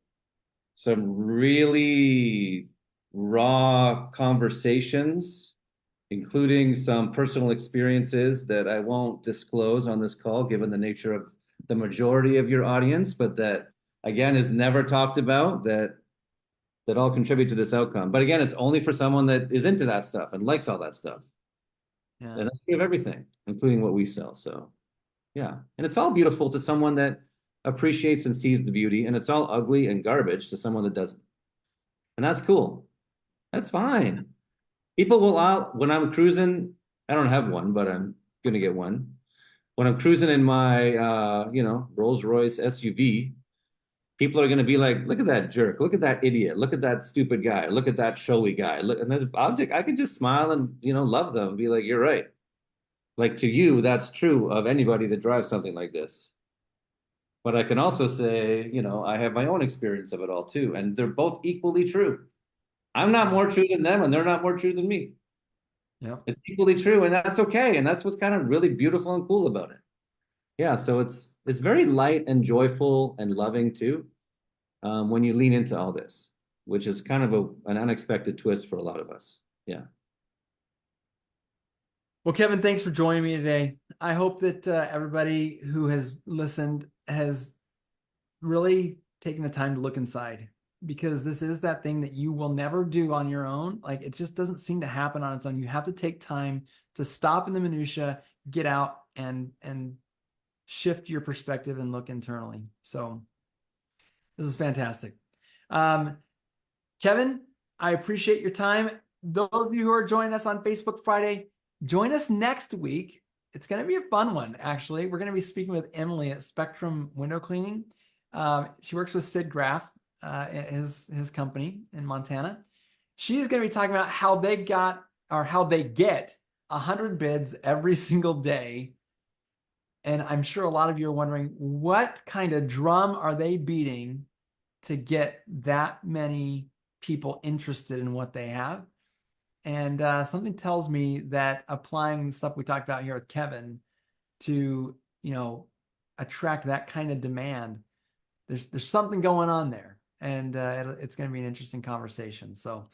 S2: some really raw conversations including some personal experiences that I won't disclose on this call, given the nature of the majority of your audience, but that again is never talked about, that all contribute to this outcome. But again, it's only for someone that is into that stuff and likes all that stuff.
S1: Yeah.
S2: And that's true of everything, including what we sell. So yeah. And it's all beautiful to someone that appreciates and sees the beauty, and it's all ugly and garbage to someone that doesn't. And that's cool. That's fine. People will out when I'm cruising. I don't have one, but I'm gonna get one. When I'm cruising in my Rolls Royce SUV, people are gonna be like, "Look at that jerk! Look at that idiot! Look at that stupid guy! Look at that showy guy!" Look, and then I could just smile and love them and be like, "You're right." Like to you, that's true of anybody that drives something like this. But I can also say, I have my own experience of it all too, and they're both equally true. I'm not
S1: Yeah.
S2: more true than them, and they're not more true than me.
S1: Yeah.
S2: It's equally true, and that's okay. And that's what's kind of really beautiful and cool about it. Yeah, so it's very light and joyful and loving too, when you lean into all this, which is kind of an unexpected twist for a lot of us. Yeah.
S1: Well, Kevin, thanks for joining me today. I hope that everybody who has listened has really taken the time to look inside, because this is that thing that you will never do on your own. Like, it just doesn't seem to happen on its own. You have to take time to stop in the minutia, get out and shift your perspective and look internally. So this is fantastic. Um, Kevin, I appreciate your time. Those of you who are joining us on Facebook Friday, join us next week. It's going to be a fun one, actually. We're going to be speaking with Emily at Spectrum Window Cleaning. She works with Sid Graff, his company in Montana. She's going to be talking about how they get 100 bids every single day. And I'm sure a lot of you are wondering, what kind of drum are they beating to get that many people interested in what they have? And something tells me that applying the stuff we talked about here with Kevin to, attract that kind of demand, there's something going on there, and it's going to be an interesting conversation. So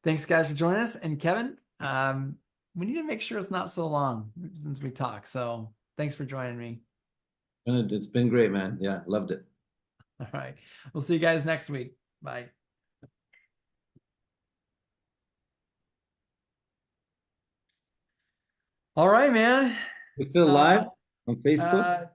S1: thanks, guys, for joining us. And Kevin, we need to make sure it's not so long since we talked. So thanks for joining me.
S2: And it's been great, man. Yeah, loved it.
S1: All right. We'll see you guys next week. Bye. All right, man.
S2: We're still live
S1: Uh,
S2: on Facebook.
S1: uh,